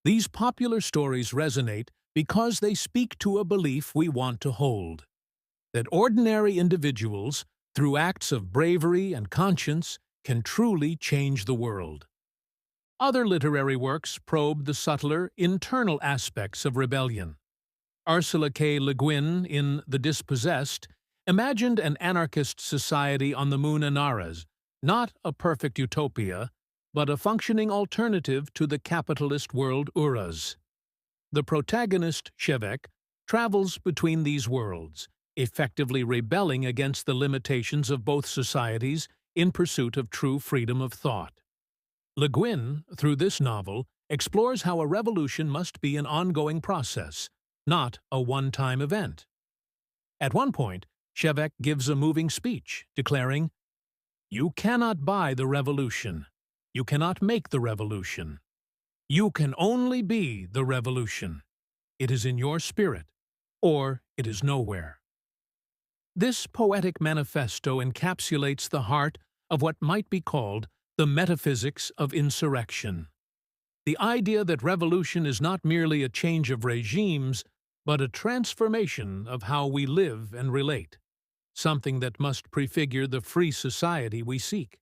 These popular stories resonate because they speak to a belief we want to hold, that ordinary individuals, through acts of bravery and conscience, can truly change the world. Other literary works probe the subtler, internal aspects of rebellion. Ursula K. Le Guin, in The Dispossessed, imagined an anarchist society on the moon Anaras, not a perfect utopia, but a functioning alternative to the capitalist world Uras. The protagonist, Shevek, travels between these worlds, effectively rebelling against the limitations of both societies in pursuit of true freedom of thought. Le Guin, through this novel, explores how a revolution must be an ongoing process, not a one-time event. At one point, Shevek gives a moving speech, declaring, "You cannot buy the revolution. You cannot make the revolution. You can only be the revolution. It is in your spirit, or it is nowhere." This poetic manifesto encapsulates the heart of what might be called the metaphysics of insurrection. The idea that revolution is not merely a change of regimes, but a transformation of how we live and relate, something that must prefigure the free society we seek.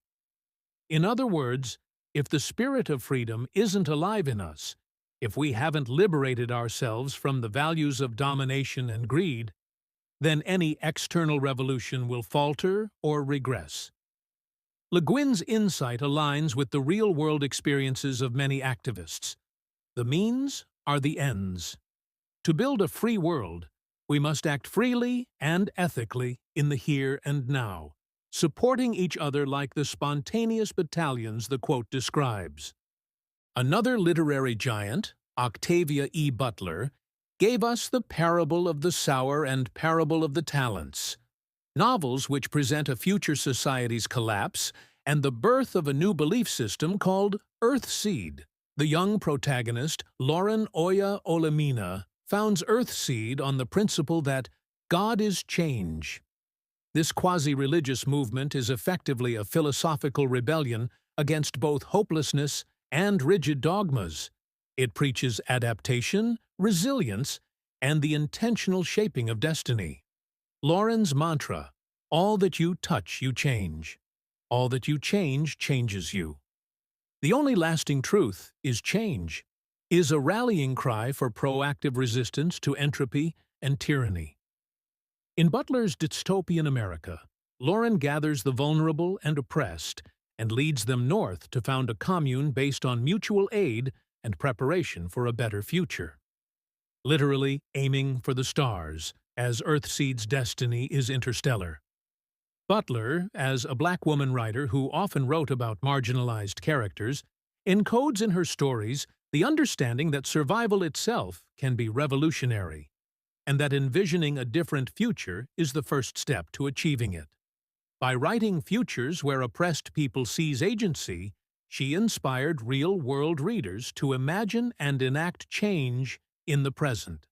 In other words, if the spirit of freedom isn't alive in us, if we haven't liberated ourselves from the values of domination and greed, then any external revolution will falter or regress. Le Guin's insight aligns with the real-world experiences of many activists. The means are the ends. To build a free world, we must act freely and ethically in the here and now, supporting each other like the spontaneous battalions the quote describes. Another literary giant, Octavia E. Butler, gave us the parable of the sower and parable of the talents. novels which present a future society's collapse and the birth of a new belief system called Earthseed. The young protagonist, Lauren Oya Olamina, founds Earthseed on the principle that God is change. This quasi-religious movement is effectively a philosophical rebellion against both hopelessness and rigid dogmas. It preaches adaptation, resilience, and the intentional shaping of destiny. Lauren's mantra, "All that you touch, you change. All that you change, changes you. The only lasting truth is change," is a rallying cry for proactive resistance to entropy and tyranny. In Butler's dystopian America, Lauren gathers the vulnerable and oppressed and leads them north to found a commune based on mutual aid and preparation for a better future. Literally aiming for the stars, as Earthseed's destiny is interstellar. Butler, as a black woman writer who often wrote about marginalized characters, encodes in her stories the understanding that survival itself can be revolutionary, and that envisioning a different future is the first step to achieving it. By writing futures where oppressed people seize agency, she inspired real-world readers to imagine and enact change in the present.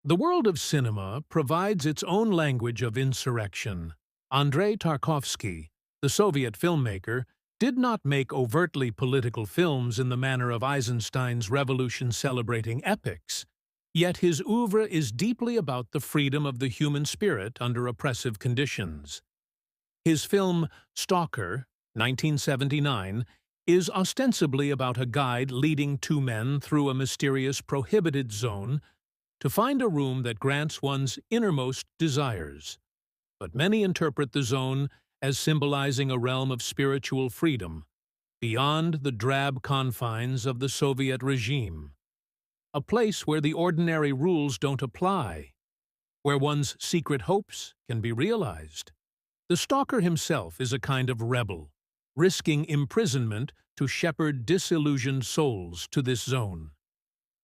The world of cinema provides its own language of insurrection. Andrei Tarkovsky, the Soviet filmmaker, did not make overtly political films in the manner of Eisenstein's revolution-celebrating epics, yet his oeuvre is deeply about the freedom of the human spirit under oppressive conditions. His film Stalker, 1979, is ostensibly about a guide leading two men through a mysterious prohibited zone to find a room that grants one's innermost desires. But many interpret the zone as symbolizing a realm of spiritual freedom, beyond the drab confines of the Soviet regime. A place where the ordinary rules don't apply, where one's secret hopes can be realized. The stalker himself is a kind of rebel, risking imprisonment to shepherd disillusioned souls to this zone.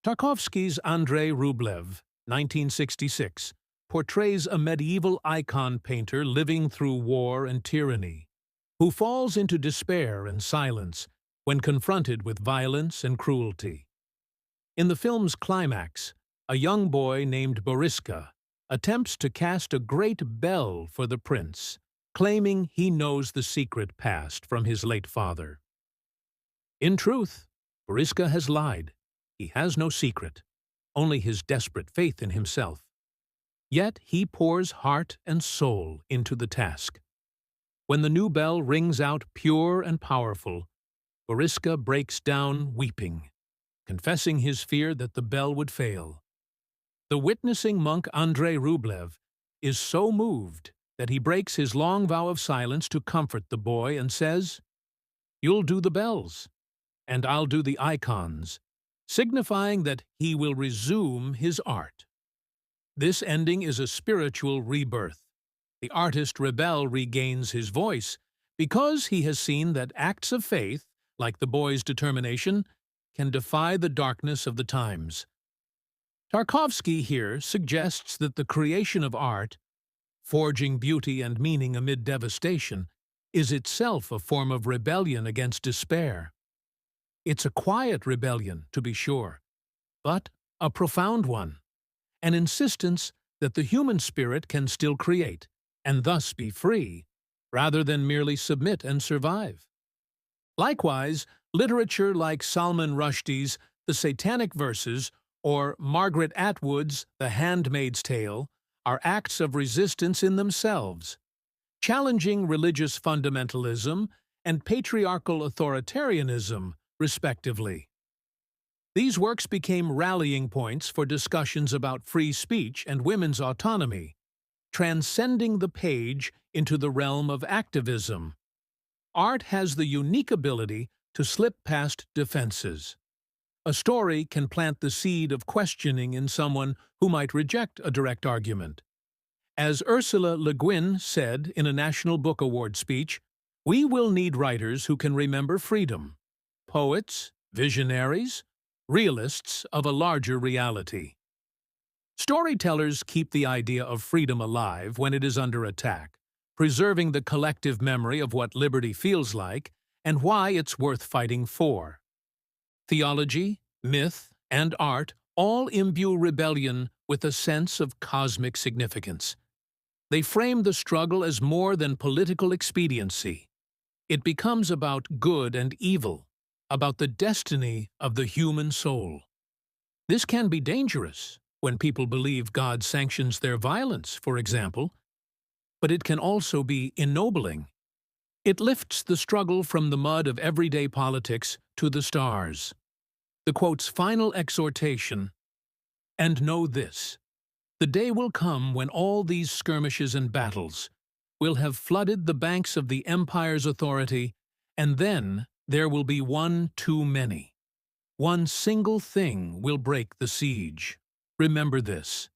Tarkovsky's Andrei Rublev, 1966, portrays a medieval icon painter living through war and tyranny, who falls into despair and silence when confronted with violence and cruelty. In the film's climax, a young boy named Boriska attempts to cast a great bell for the prince, claiming he knows the secret passed from his late father. In truth, Boriska has lied. He has no secret, only his desperate faith in himself. Yet he pours heart and soul into the task. When the new bell rings out pure and powerful, Boriska breaks down weeping, confessing his fear that the bell would fail. The witnessing monk Andrei Rublev is so moved that he breaks his long vow of silence to comfort the boy and says, "You'll do the bells, and I'll do the icons," signifying that he will resume his art. This ending is a spiritual rebirth. The artist rebel regains his voice because he has seen that acts of faith, like the boy's determination, can defy the darkness of the times. Tarkovsky here suggests that the creation of art, forging beauty and meaning amid devastation, is itself a form of rebellion against despair. It's a quiet rebellion, to be sure, but a profound one. An insistence that the human spirit can still create, and thus be free, rather than merely submit and survive. Likewise, literature like Salman Rushdie's The Satanic Verses or Margaret Atwood's The Handmaid's Tale are acts of resistance in themselves, challenging religious fundamentalism and patriarchal authoritarianism, respectively. These works became rallying points for discussions about free speech and women's autonomy, transcending the page into the realm of activism. Art has the unique ability to slip past defenses. A story can plant the seed of questioning in someone who might reject a direct argument. As Ursula Le Guin said in a National Book Award speech, "We will need writers who can remember freedom, poets, visionaries, realists of a larger reality." Storytellers keep the idea of freedom alive when it is under attack, preserving the collective memory of what liberty feels like and why it's worth fighting for. Theology, myth, and art all imbue rebellion with a sense of cosmic significance. They frame the struggle as more than political expediency. It becomes about good and evil, about the destiny of the human soul. This can be dangerous when people believe God sanctions their violence, for example, but it can also be ennobling. It lifts the struggle from the mud of everyday politics to the stars. The quote's final exhortation, "And know this, the day will come when all these skirmishes and battles will have flooded the banks of the empire's authority, and then there will be one too many. One single thing will break the siege. Remember this.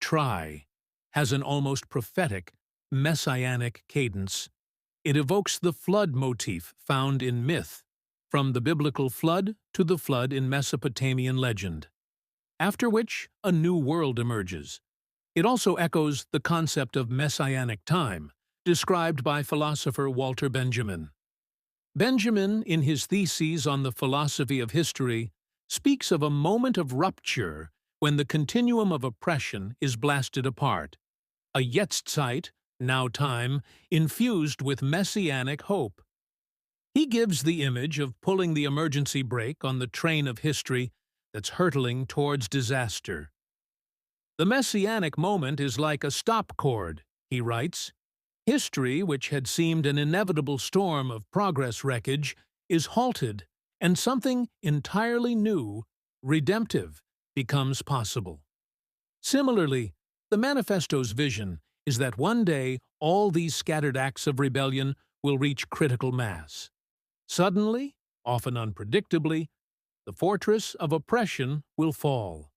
Try has an almost prophetic, messianic cadence. It evokes the flood motif found in myth, from the biblical flood to the flood in Mesopotamian legend, after which a new world emerges. It also echoes the concept of messianic time, described by philosopher Walter Benjamin. Benjamin, in his theses on the philosophy of history, speaks of a moment of rupture when the continuum of oppression is blasted apart, a Jetztzeit, now time, infused with messianic hope. He gives the image of pulling the emergency brake on the train of history that's hurtling towards disaster. The messianic moment is like a stop chord, he writes. History, which had seemed an inevitable storm of progress wreckage, is halted, and something entirely new, redemptive, becomes possible. Similarly, the Manifesto's vision is that one day all these scattered acts of rebellion will reach critical mass. Suddenly, often unpredictably, the fortress of oppression will fall.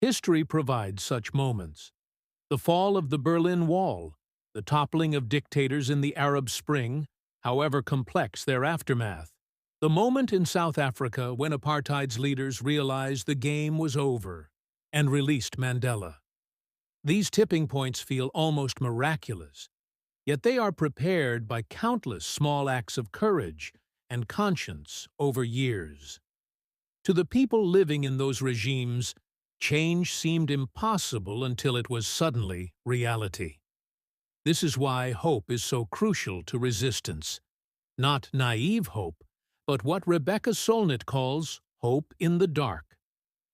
History provides such moments. The fall of the Berlin Wall, the toppling of dictators in the Arab Spring, however complex their aftermath. The moment in South Africa when apartheid's leaders realized the game was over and released Mandela. These tipping points feel almost miraculous, yet they are prepared by countless small acts of courage and conscience over years. To the people living in those regimes, change seemed impossible until it was suddenly reality. This is why hope is so crucial to resistance. Not naive hope, but what Rebecca Solnit calls hope in the dark,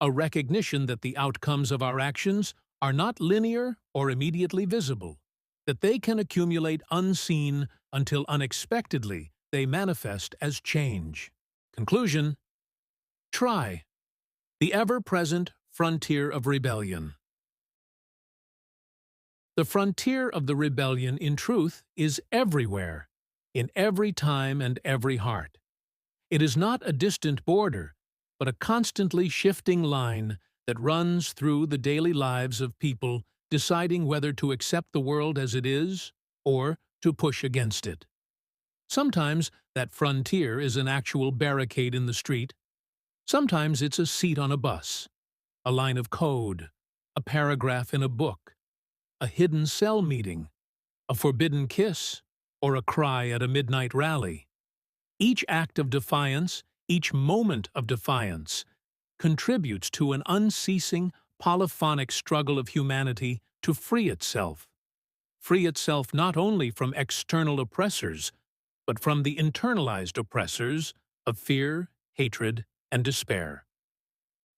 a recognition that the outcomes of our actions are not linear or immediately visible, that they can accumulate unseen until unexpectedly they manifest as change. Conclusion: try. The ever-present frontier of rebellion. The frontier of the rebellion, in truth, is everywhere, in every time and every heart. It is not a distant border, but a constantly shifting line that runs through the daily lives of people deciding whether to accept the world as it is or to push against it. Sometimes that frontier is an actual barricade in the street. Sometimes it's a seat on a bus, a line of code, a paragraph in a book, a hidden cell meeting, a forbidden kiss, or a cry at a midnight rally. Each act of defiance, each moment of defiance, contributes to an unceasing, polyphonic struggle of humanity to free itself not only from external oppressors, but from the internalized oppressors of fear, hatred, and despair.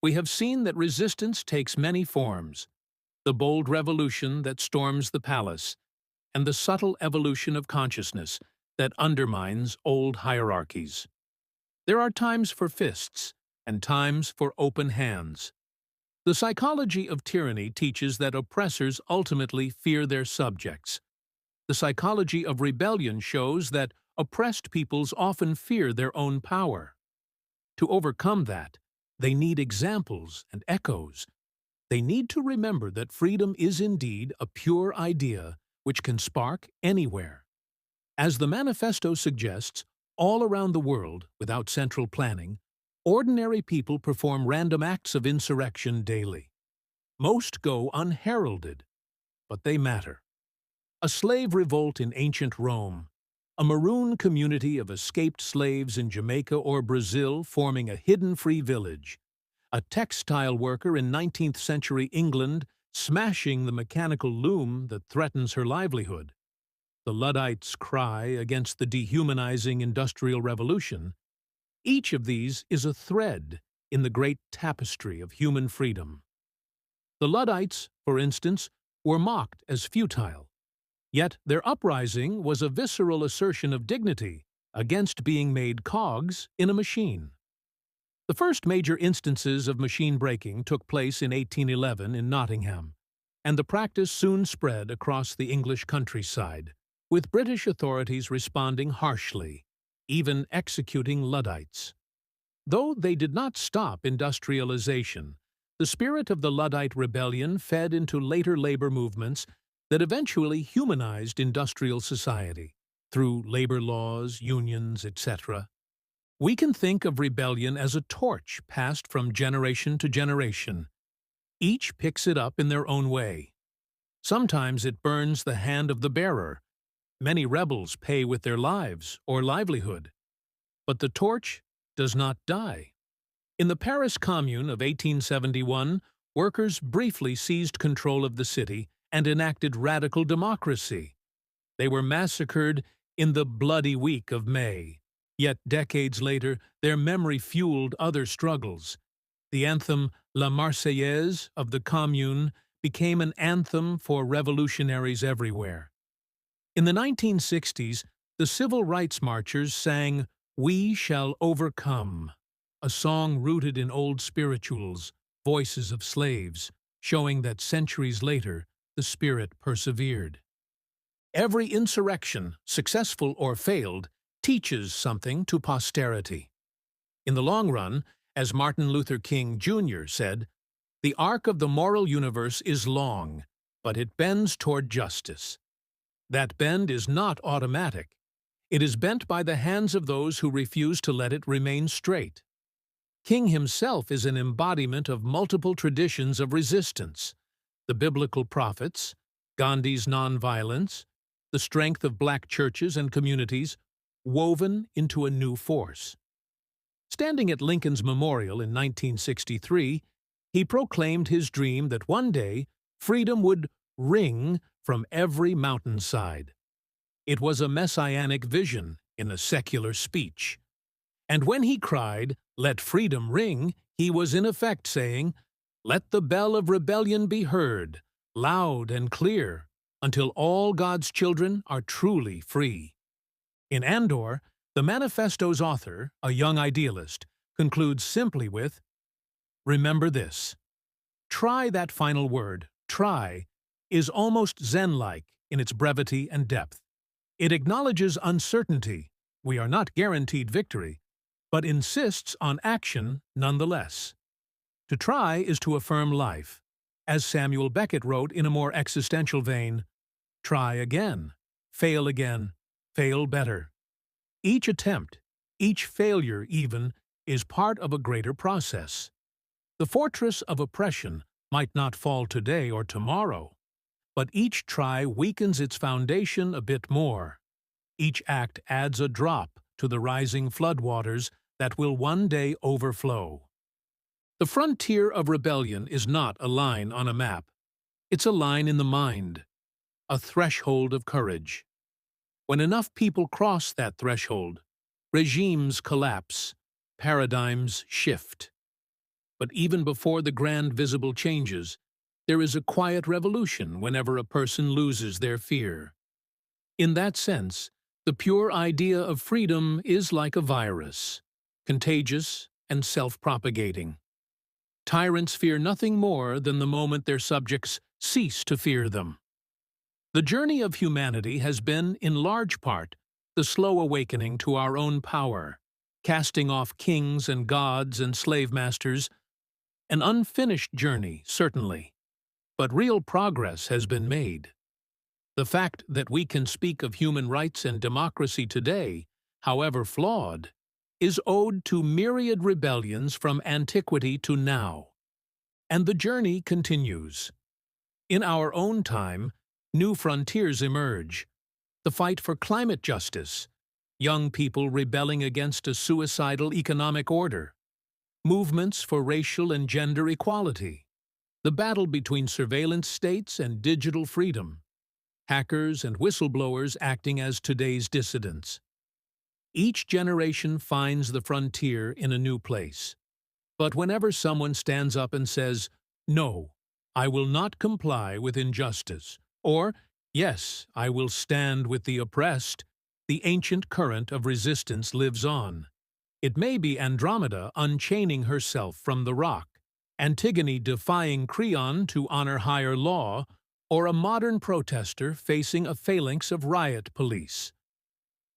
We have seen that resistance takes many forms: the bold revolution that storms the palace, and the subtle evolution of consciousness that undermines old hierarchies. There are times for fists and times for open hands. The psychology of tyranny teaches that oppressors ultimately fear their subjects. The psychology of rebellion shows that oppressed peoples often fear their own power. To overcome that, they need examples and echoes. They need to remember that freedom is indeed a pure idea which can spark anywhere. As the Manifesto suggests, all around the world, without central planning, ordinary people perform random acts of insurrection daily. Most go unheralded, but they matter. A slave revolt in ancient Rome, a maroon community of escaped slaves in Jamaica or Brazil forming a hidden free village, a textile worker in 19th century England smashing the mechanical loom that threatens her livelihood, the Luddites' cry against the dehumanizing Industrial Revolution. Each of these is a thread in the great tapestry of human freedom. The Luddites, for instance, were mocked as futile, yet their uprising was a visceral assertion of dignity against being made cogs in a machine. The first major instances of machine breaking took place in 1811 in Nottingham, and the practice soon spread across the English countryside, with British authorities responding harshly, even executing Luddites. Though they did not stop industrialization, the spirit of the Luddite rebellion fed into later labor movements that eventually humanized industrial society through labor laws, unions, etc. We can think of rebellion as a torch passed from generation to generation. Each picks it up in their own way. Sometimes it burns the hand of the bearer. Many rebels pay with their lives or livelihood. But the torch does not die. In the Paris Commune of 1871, workers briefly seized control of the city and enacted radical democracy. They were massacred in the Bloody Week of May. Yet decades later, their memory fueled other struggles. The anthem La Marseillaise of the Commune became an anthem for revolutionaries everywhere. In the 1960s, the civil rights marchers sang "We Shall Overcome," a song rooted in old spirituals, voices of slaves, showing that centuries later the spirit persevered. Every insurrection, successful or failed, teaches something to posterity. In the long run, as Martin Luther King Jr. said, "The arc of the moral universe is long, but it bends toward justice. That bend is not automatic. It is bent by the hands of those who refuse to let it remain straight." King himself is an embodiment of multiple traditions of resistance: the biblical prophets, Gandhi's nonviolence, the strength of black churches and communities, woven into a new force. Standing at Lincoln's memorial in 1963, he proclaimed his dream that one day freedom would ring from every mountainside. It was a messianic vision in a secular speech. And when he cried, "Let freedom ring," he was in effect saying, "Let the bell of rebellion be heard, loud and clear, until all God's children are truly free." In Andor, the Manifesto's author, a young idealist, concludes simply with, "Remember this. Try that final word, try, is almost Zen-like in its brevity and depth. It acknowledges uncertainty, we are not guaranteed victory, but insists on action nonetheless. To try is to affirm life. As Samuel Beckett wrote in a more existential vein, try again, fail better. Each attempt, each failure even, is part of a greater process. The fortress of oppression might not fall today or tomorrow, but each try weakens its foundation a bit more. Each act adds a drop to the rising floodwaters that will one day overflow. The frontier of rebellion is not a line on a map. It's a line in the mind, a threshold of courage. When enough people cross that threshold, regimes collapse, paradigms shift. But even before the grand visible changes, there is a quiet revolution whenever a person loses their fear. In that sense, the pure idea of freedom is like a virus, contagious and self-propagating. Tyrants fear nothing more than the moment their subjects cease to fear them. The journey of humanity has been, in large part, the slow awakening to our own power, casting off kings and gods and slave masters. An unfinished journey, certainly, but real progress has been made. The fact that we can speak of human rights and democracy today, however flawed, is owed to myriad rebellions from antiquity to now. and the journey continues. In our own time, new frontiers emerge. The fight for climate justice, young people rebelling against a suicidal economic order, movements for racial and gender equality, the battle between surveillance states and digital freedom, hackers and whistleblowers acting as today's dissidents. Each generation finds the frontier in a new place. But whenever someone stands up and says, "No, I will not comply with injustice," or "Yes, I will stand with the oppressed," the ancient current of resistance lives on. It may be Andromeda unchaining herself from the rock, Antigone defying Creon to honor higher law, or a modern protester facing a phalanx of riot police.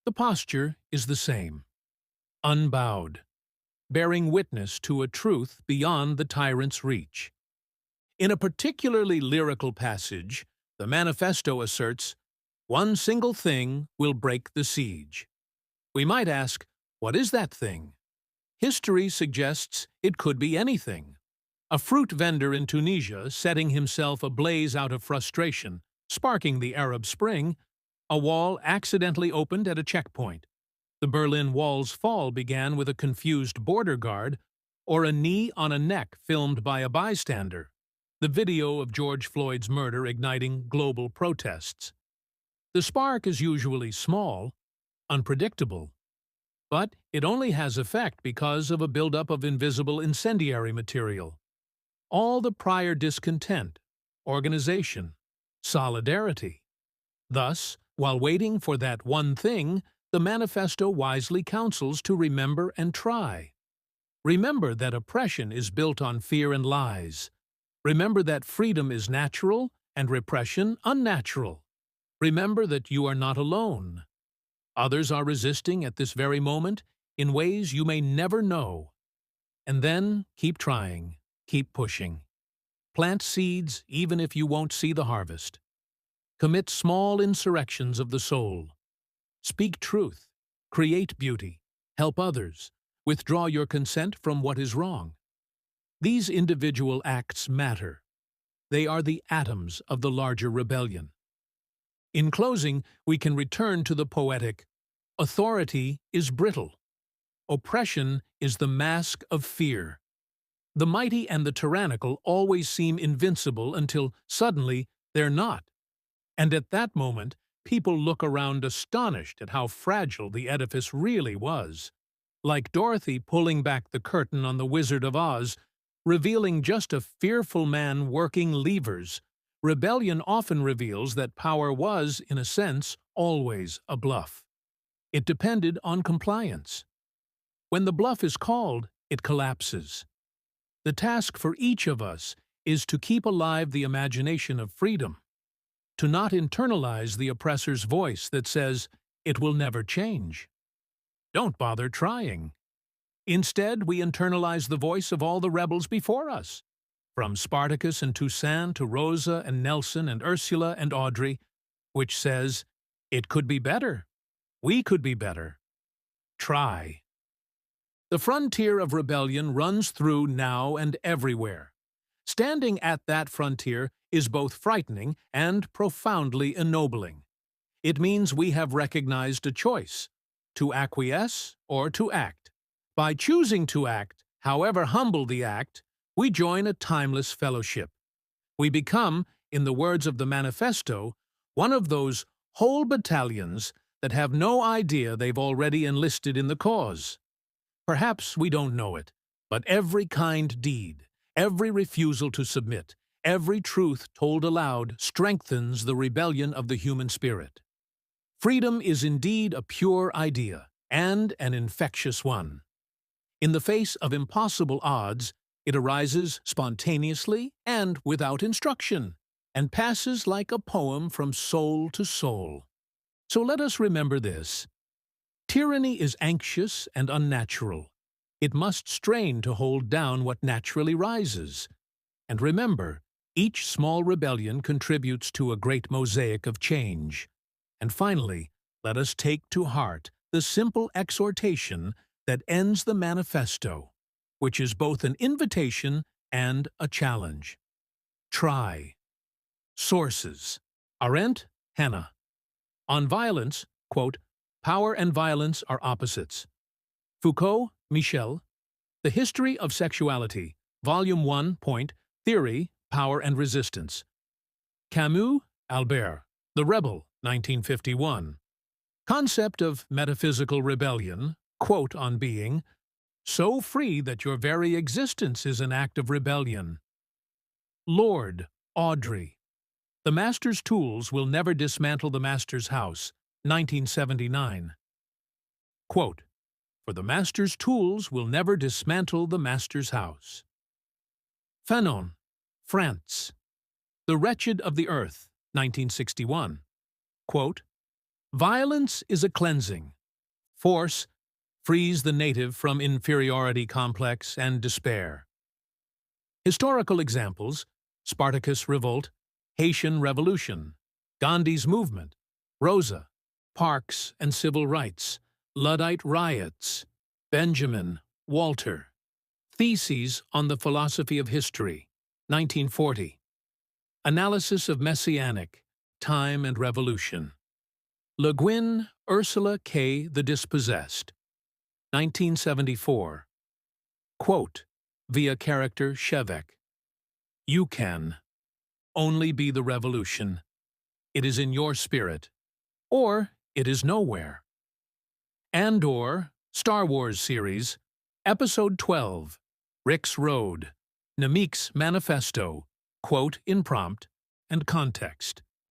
The posture is the same, unbowed, bearing witness to a truth beyond the tyrant's reach. In a particularly lyrical passage, the Manifesto asserts, "One single thing will break the siege." We might ask, what is that thing? History suggests it could be anything. A fruit vendor in Tunisia setting himself ablaze out of frustration, sparking the Arab Spring, a wall accidentally opened at a checkpoint. The Berlin Wall's fall began with a confused border guard, or a knee on a neck filmed by a bystander, the video of George Floyd's murder igniting global protests. The spark is usually small, unpredictable, but it only has effect because of a buildup of invisible incendiary material. All the prior discontent, organization, solidarity. Thus, while waiting for that one thing, the Manifesto wisely counsels to remember and try. Remember that oppression is built on fear and lies. Remember that freedom is natural and repression unnatural. Remember that you are not alone. Others are resisting at this very moment in ways you may never know. And then keep trying, keep pushing. Plant seeds even if you won't see the harvest. Commit small insurrections of the soul. Speak truth, create beauty, help others, withdraw your consent from what is wrong. These individual acts matter. They are the atoms of the larger rebellion. In closing, we can return to the poetic, "Authority is brittle. Oppression is the mask of fear. The mighty and the tyrannical always seem invincible until suddenly they're not. And at that moment, people look around astonished at how fragile the edifice really was. Like Dorothy pulling back the curtain on The Wizard of Oz, revealing just a fearful man working levers, rebellion often reveals that power was, in a sense, always a bluff. It depended on compliance. When the bluff is called, it collapses. The task for each of us is to keep alive the imagination of freedom, to not internalize the oppressor's voice that says, "It will never change." Don't bother trying. Instead, we internalize the voice of all the rebels before us, from Spartacus and Toussaint to Rosa and Nelson and Ursula and Audrey, which says, "It could be better. We could be better. Try." The frontier of rebellion runs through now and everywhere. Standing at that frontier is both frightening and profoundly ennobling. It means we have recognized a choice, to acquiesce or to act. By choosing to act, however humble the act, we join a timeless fellowship. We become, in the words of the Manifesto, one of those whole battalions that have no idea they've already enlisted in the cause. Perhaps we don't know it, but every kind deed, every refusal to submit, every truth told aloud strengthens the rebellion of the human spirit. Freedom is indeed a pure idea, and an infectious one. In the face of impossible odds, it arises spontaneously and without instruction, and passes like a poem from soul to soul. So let us remember this. Tyranny is anxious and unnatural. It must strain to hold down what naturally rises. And remember, each small rebellion contributes to a great mosaic of change. And finally, let us take to heart the simple exhortation that ends the Manifesto, which is both an invitation and a challenge. Try. Sources. Arendt, Hannah. On violence, quote, power and violence are opposites. Foucault, Michel. The History of Sexuality, Volume 1, Theory, Power and Resistance. Camus, Albert. The Rebel, 1951. Concept of metaphysical rebellion, quote on being, so free that your very existence is an act of rebellion. Lord, Audrey. The Master's Tools Will Never Dismantle the Master's House, 1979. Quote, for the Master's tools will never dismantle the Master's house. Fanon, France. The Wretched of the Earth, 1961. Quote, violence is a cleansing. Force frees the native from inferiority complex and despair. Historical examples: Spartacus Revolt, Haitian Revolution, Gandhi's Movement, Rosa, Parks and Civil Rights, Luddite Riots, Benjamin, Walter. Theses on the Philosophy of History, 1940. Analysis of Messianic, Time and Revolution. Le Guin, Ursula K. The Dispossessed, 1974. Quote, via character Shevek. You can only be the revolution. It is in your spirit, or it is nowhere. Andor, Star Wars series, Episode 12, Rick's Road, Namik's Manifesto, quote in prompt and context.